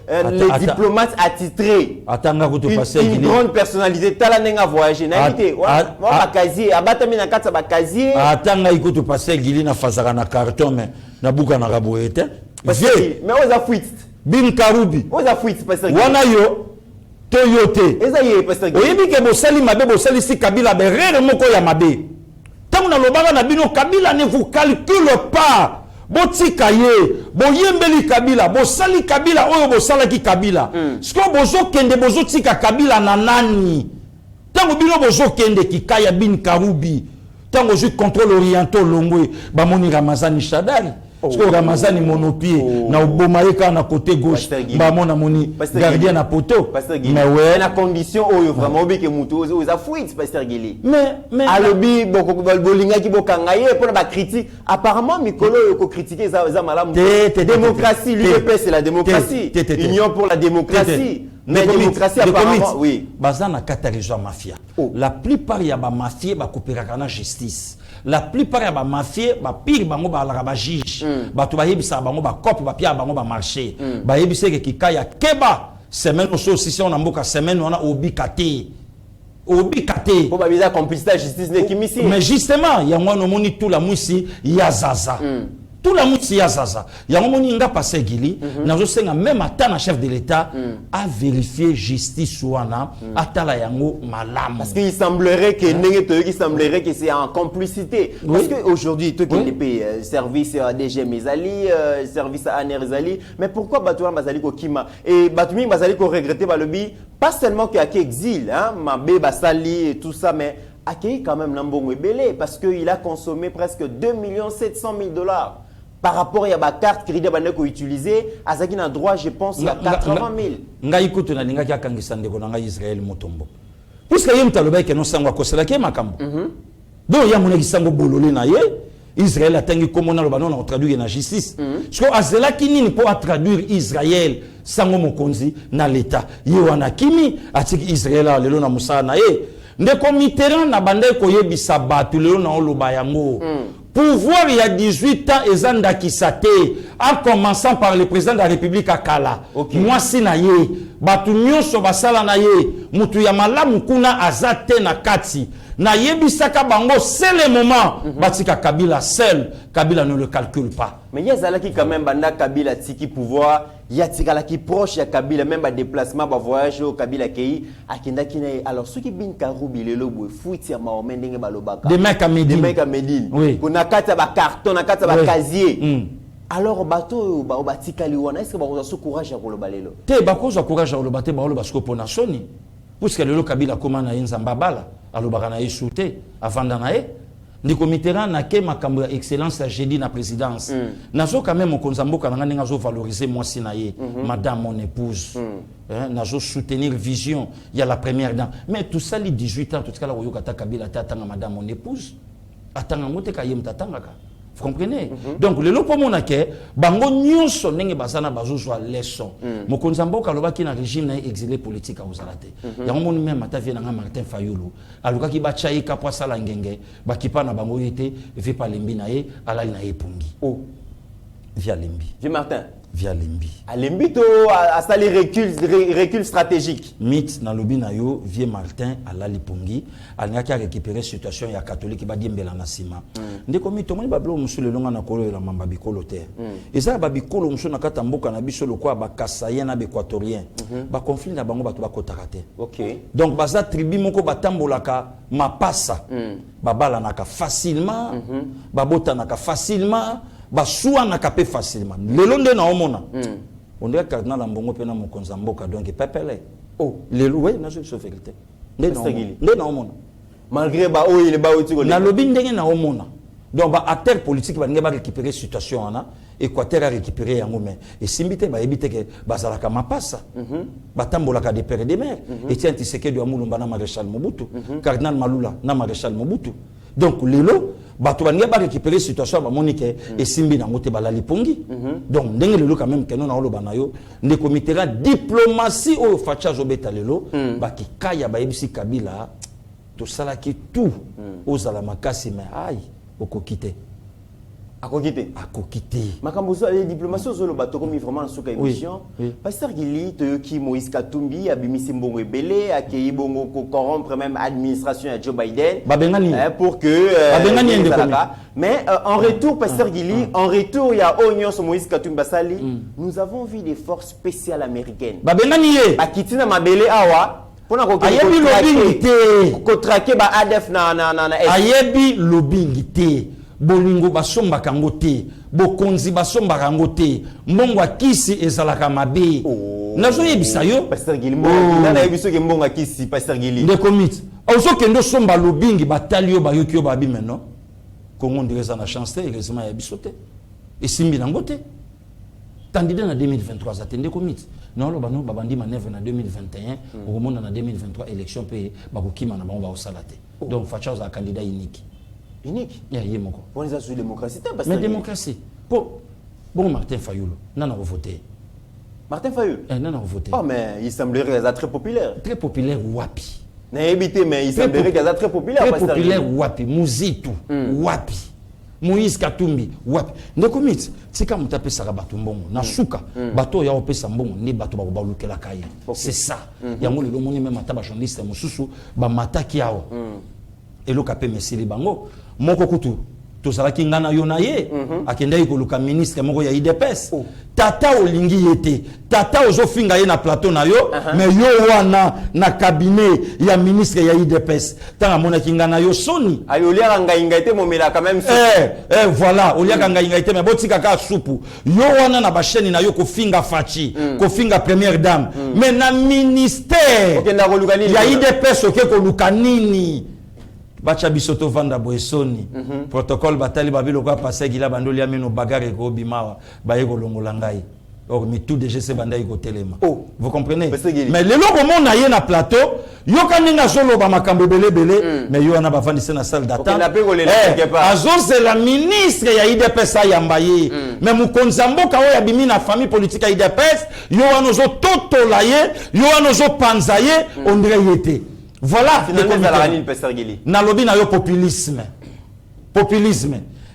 les diplomates attitrés. Une grande personnalité, t'as la nenga voyager, n'habité, wa casier, abatami na katsa ba casier. Atanga ikutu pasteur Guilier na fazara na carton mais na buka na raboete. Mais on a fuite. Bin Karoubi. On a fuite pasteur Guilier. Wana yo Toyote. Ezaye pasteur Guilier. Oyebi ke bosali mabe bosali si Kabila berere moko ya mabe. Tangu na lobaka na bino Kabila ne vous calcule pas. Botika ye, boyembeli Kabila, bosali Kabila oyo bosala ki Kabila. Sko bozo kende bozo tika Kabila na nani? Tangu bino bozo kende kikaya Bin Karoubi. Tango je contrôle oriental longwe ba moni Ramazani Shadari. Parce que Ramazani monopie na obomaeka na côté gauche ba mona moni gardien na poteau. Mais ouais na condition oyo vraiment obi ke muto oza fuite pasteur Guili. Mais alobi boko bolinga ki bokanga ye pour ba critique apparemment mikolo yo ko critiquer za malamu. Démocratie l'UPS c'est la démocratie. Union pour la démocratie. Mais démocratie apparemment oui. Bazana katarizwa mafia. La plupart ya ba mafia ba coopérer na justice. La plupart ya ba mafia ba pire bango ba la ba juge. Ba to ba yebisa bango ba cop ba pia bango ba marché. Ba yebise ke kikaya keba semaine au si on a mboka semaine on a obikate. Obikate. Pour ba biza complicité justice ne kimisi. Mais justement, ya mwa no moni tout la musi ya zaza. Tout la mouti ya zaza. Ya moni nga passé Guili, nazo senga même atana chef de l'État a vérifier justice wana atala yango malamu. Parce qu'il semblerait que c'est en complicité. Parce que aujourd'hui tout qui paye service à DG Mezali, service à Aner Zali, mais pourquoi Batouan Bazali ko kima et Batoumi Bazali ko regretter balobi pas seulement qu'il y a exil hein, Mabé Basali et tout ça mais accueilli quand même Nambongo Ebele parce qu'il a consommé presque 2 700 000 $. Par rapport à la carte crédit qu'on utilisée, à ce qui a droit, je pense, il y a 80 000. Nga ikutu na linga kia kangisande ko nga Israël motombo. Puisque yem taloba ke no sangwa ko sela ke makambo. Donc ya mona kisango bolole na ye, Israël atangi comme on a loba non traduire na justice. Parce que azela kinini pour traduire Israël sango mokonzi na l'état. Ye wana kimi atiki Israël lelo na musa na ye. Ndeko Mitterrand na bande ko yebisa batu lelo na oloba yango. Pouvoir il y a 18 ans ezanda kisate en commençant par le président de la République Akala. Moi si na ye batu nyonso basala na ye mutu ya malamu kuna azate na kati na yebisaka bango c'est le moment batika Kabila seul Kabila ne le calcule pas. Mais il y a zalaki quand même banda Kabila tiki pouvoir il y a tika la qui proche ya Kabila même ba déplacement ba voyage au Kabila kei akinda kina alors ceux qui bin Karoubi lelo boy fuiti ya maome ndenge balobaka des mecs à Medine oui kuna kata ba carton na kata ba casier alors bateau batika liwana est-ce que ba ko courage ya koloba lelo te ba ko courage ya koloba te ba koloba sko pona soni puisque lelo Kabila komana yinzamba bala alobaka na yisute avanda na ye ndiko Mitterrand na ke makambo ya excellence ya jeudi na présidence nazo quand même mokonza mboka na nga zo valoriser moi si na ye madame mon épouse nazo soutenir vision il y a la première dame mais tout ça les 18 ans tout ça la yoka ta Kabila ta tanga madame mon épouse atanga mote ka yem tatanga ka vous comprenez donc le lopo mona ke bango nyonso ndenge basana bazozwa leçon mokonza mboka lobaki na régime na exilé politique a ozalate ya moni même atavie na Martin Fayulu aluka ki ba chaika po sala ngenge bakipa na bango yete ve pa lembi na ye alali na epungi via lembi Martin via lembi alembi to a sali recul stratégique mythe na lobi na yo vie Martin alali pungi alingaki a récupérer situation ya catholique ba diembela na sima ndeko mito moni bablo musule longa na kolo la mamba bikolo te eza ba bikolo muso na kata mboka na biso lokwa ba kasayen na équatorien ba conflit na bango bato ba kotaka te donc baza tribu moko batambolaka mapasa babala naka facilement babota naka facilement basua na kapé facilement lelo nde na omona on dirait cardinal ambongo pe na mokonza mboka donc pepele lelo ouais na so vérité nde na omona malgré ba o il ba oti ko na lobi ndenge na omona donc ba acteur politique ba ngeba récupérer situation ana Équateur a récupéré yango mais et simbité ba ebité que bazalaka mapasa batambolaka de père et de mère et tiens Tshisekedi wa Mulumba na maréchal Mobutu cardinal Malula na maréchal Mobutu donc lelo bato bange ba récupérer situation ba monique et simbi na ngote balali pongi donc ndenge lelo quand même que non na oloba na yo ne comité diplomatie o facha zobeta lelo ba kikaya ba yebisi Kabila to salaki tout aux ala makasi mais aïe okokite akokite makambozo les diplomatie zo lo bato comme vraiment sur émission pasteur Gili Toyoki Moïse Katumbi abimisi mbongo ebele akei bongo ko corrompre même administration de Joe Biden pour que mais en retour pasteur Gili en retour il y a Onion sur Moïse Katumbi basali nous avons vu des forces spéciales américaines akitina mabele awa pona ko ayebi lobbying te ko traquer ba ADF na ayebi lobbying te bolingo basomba kango te bokonzi basomba kango te mbongo akisi ezalaka mabe nazo yebisa yo pasteur Gili na yebiso ke mbongo akisi pasteur Gili de commit ozo kendo somba lobbying batali yo bayoki yo babi maintenant Congo ndeza na chance te heureusement yebiso te esimbi nango te candidat na 2023 atende commit non lo bano babandi manevre na 2021 au moment na 2023 élection pe bakokima na bango ba osala te donc facha za candidat unique. Yeah, on est sur la démocratie. Mais démocratie. Bon, Martin Fayulu, non, on a voté. Martin Fayulu non, on a voté. Oh, mais il semblerait qu'il très populaire. Très populaire, wapi. Mais il semblerait qu'il très populaire. Très populaire, wapi. Mouzitou, wapi. Moïse Katumbi, wapi. Ndekomit, c'est comme tu appelles ça bateau mbongo. Na souka, bateau ya opé sa mbongo, ne bateau ba luke la kaye. C'est ça. Yango le moni même ataba journaliste mususu ba mataki yao. Et le capé mesili bango. Moko kutu tozalaki ngana yo na ye akenda ikoluka ministre moko ya IDPS tata olingi yete tata ozofinga ye na plateau na yo mais yo wana na cabinet ya ministre ya IDPS tanga mona kingana yo soni ayolia ngainga ite momela quand même voilà olia ngainga ite mais botika ka supu yo wana na ba chaîne na yo ko finga fachi ko finga première dame mais na ministère ya IDPS okeko luka nini bacha bisoto vanda boesoni protocole batali babilo kwa passer gila bandoli ameno bagare ko bimawa ba yeko longola ngai or mi tout déjà se banda yiko telema vous comprenez mais le logo mon na ye na plateau yo kaninga solo ba makambo belé mais yo na bafandi na salle d'attente azo c'est la ministre ya IDPS yambaye mais mukonzambo ka ya bimi na famille politique ya IDPS yo anozo totola ye yo anozo panzaye on dirait yete. Voilà na lobby na yo populisme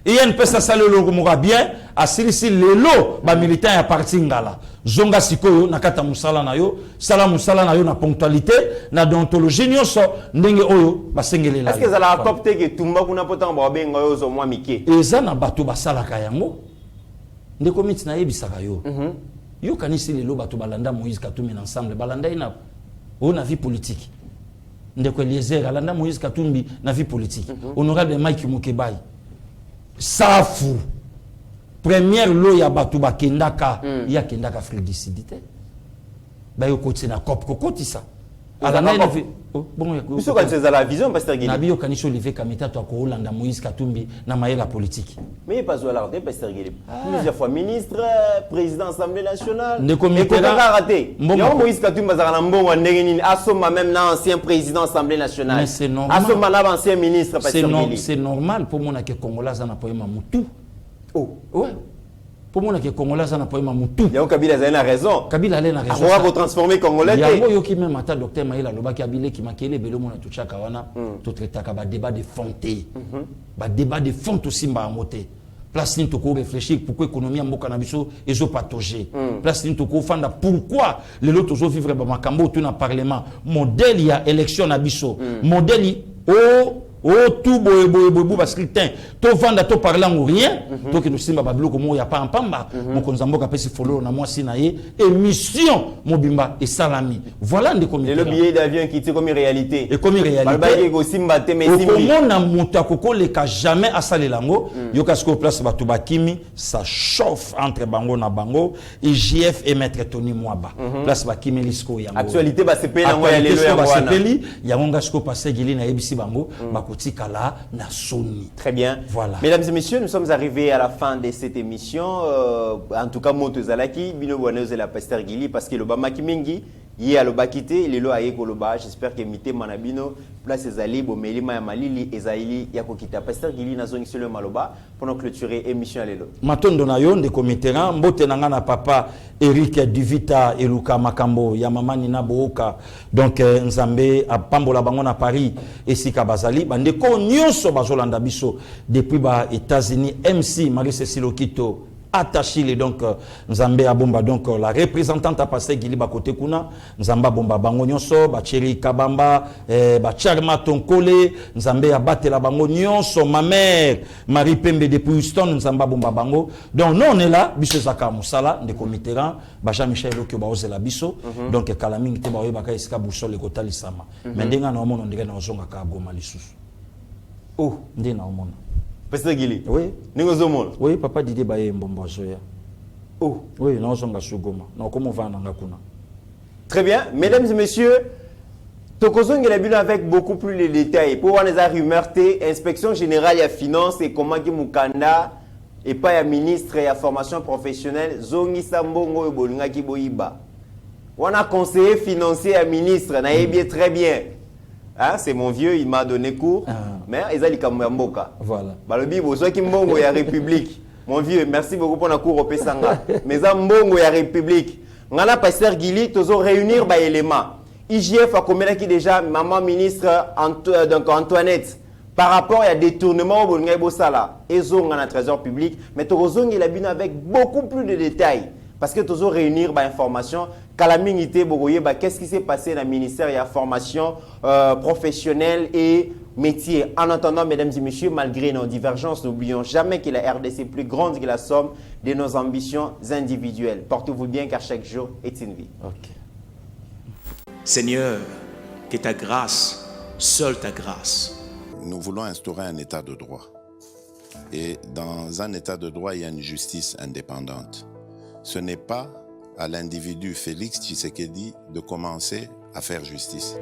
et une pesa sale logo moka bien asilisi lelo ba militant ya parti ngala zonga sikoyo na kata musala na yo sala musala na yo na ponctualité na déontologie nyonso ndenge oyo basengelela est-ce que ça la copte que tumba kuna potan ba benga yo zo mwa mike eza na bato basala ka yango ndeko miti na yebisaka yo yo kanisi lelo bato balanda Moïse Katumbi ensemble balanda ina o na vie politique. Ndeko Eliezer alanda Moïse Katumbi na vie politique honorable Mike Mukebai safu première lo ya batu bakendaka ya kendaka Afrique du Sud te ba yo koti na cop kokoti ça alana na vie bon biso quand c'est la vision pasteur Gili na bio kaniso levé kamita to ko Hollanda Moïse Katumbi na maïla politique mais pas sur la raté pasteur Gili plusieurs fois ministre président assemblée nationale ne comité raté yo Moïse Katumbi bazana mbongo ndenge nini asoma même na ancien président assemblée nationale mais c'est normal asoma na ancien ministre pasteur Gili c'est normal pour mon que congolais na poema mutu ouais pour moi que congolais ça n'a pas eu mutu ya Kabila a raison Kabila a raison on va transformer congolais ya yo qui même ata docteur Maïla loba Kabila qui makele belo mona tuchaka wana to traitaka ba débat de fonté ba débat de fond aussi mba moté place ni to ko réfléchir pourquoi économie mboka na biso ezo patauger place ni to ko fanda pourquoi les autres zo vivre ba makambo tout na parlement modèle ya élection na biso modèle tout boye parce que to vanda to parler en rien to que nous simba bablo comme il y a pas en pamba mon konzamboka pesi follow na moi sinaye émission mobimba et salami voilà des comités le billet d'avion qui était comme réalité et comme réalité balba ko simba te mais simbi comment na muta koko le ka jamais asale lango yo kasko place batu bakimi ça chauffe entre bango na bango et JF et maître Tony Mwaba place bakimi lisko yango actualité ba CP na ngoya lelo ya wana yango ngasko passer gili na ebisi bango Kala na Sony. Très bien. Voilà. Mesdames et messieurs, nous sommes arrivés à la fin de cette émission. En tout cas, Montezalaki, Bino Boaneuse et la Pasteur Gili, parce que le Bamaki Mengi, Yé alobakité, lelo aye koloba, j'espère que mité manabino, place ezali, bomelima ya malili, ezali ya kokita. Pasteur Gili nazongi sur le maloba, pendant clôturer émission à l'élo. Matondo na yo, ndeko mitera, mbote nanga na papa, Eric Duvita, Eluka Makambo, ya mama Nina Booka, donc Nzambe, a Pambola Bango na Paris, et Sika Bazali, bandeko nyonso bazolanda biso, depuis ba États-Unis, MC, Marie-Cécile Okito, attaché donc Nzambe Abomba donc la représentante à passer Gili Bakote Kuna Nzamba Bomba Bango Nyonso ba Cheri Kabamba ba Charma Tonkole Nzambe Abatela Bango Nyonso ma mère Marie Pembe depuis Houston Nzamba Bomba Bango donc nous on est là biso zaka musala de comiteran ba Jean-Michel Okyo ba ozela biso donc kalaming te ba oyeba esika busole kotali sama mais ndenga na omona ndenge na ozonga ka goma lisusu oh ndenge na omona Pasteur Gili. Oui. Ningozomol. Oui, papa Didier Baye Mbombo Zoya. Oh. Oui, non, on a Sugoma. Non, comment va Nangakuna. Très bien. Mesdames et messieurs, Tokozong est la avec beaucoup plus de détails. Pour voir les rumeurs, inspection générale et finance et comment Mukanda et pas ya ministre et la formation professionnelle, Zongi Sambongo et Bolingaki Boiba. On a conseiller financier à ministre, naïe très bien. Hein, c'est mon vieux, il m'a donné cours. Mais Ezali Kamboka. Voilà. Balobi, soit qui mbongo ya République. Mon vieux, merci beaucoup pour la cour au Pesanga. Mais mbongo ya République. Ngana Pasteur Gili, tozo réunir ba éléments. IGF a combien qui déjà maman ministre donc Antoinette par rapport à détournement au Bolingay Bosala et ngana trésor public, mais tozo il a bien avec beaucoup plus de détails. Parce que toujours réunir l'information, calamité bogoye, qu'est-ce qui s'est passé dans le ministère de la formation professionnelle et métier. En attendant, mesdames et messieurs, malgré nos divergences, n'oublions jamais que la RDC est plus grande que la somme de nos ambitions individuelles. Portez-vous bien car chaque jour est une vie. Okay. Seigneur, que ta grâce, seule ta grâce. Nous voulons instaurer un état de droit. Et dans un état de droit, il y a une justice indépendante. Ce n'est pas à l'individu Félix Tshisekedi de commencer à faire justice.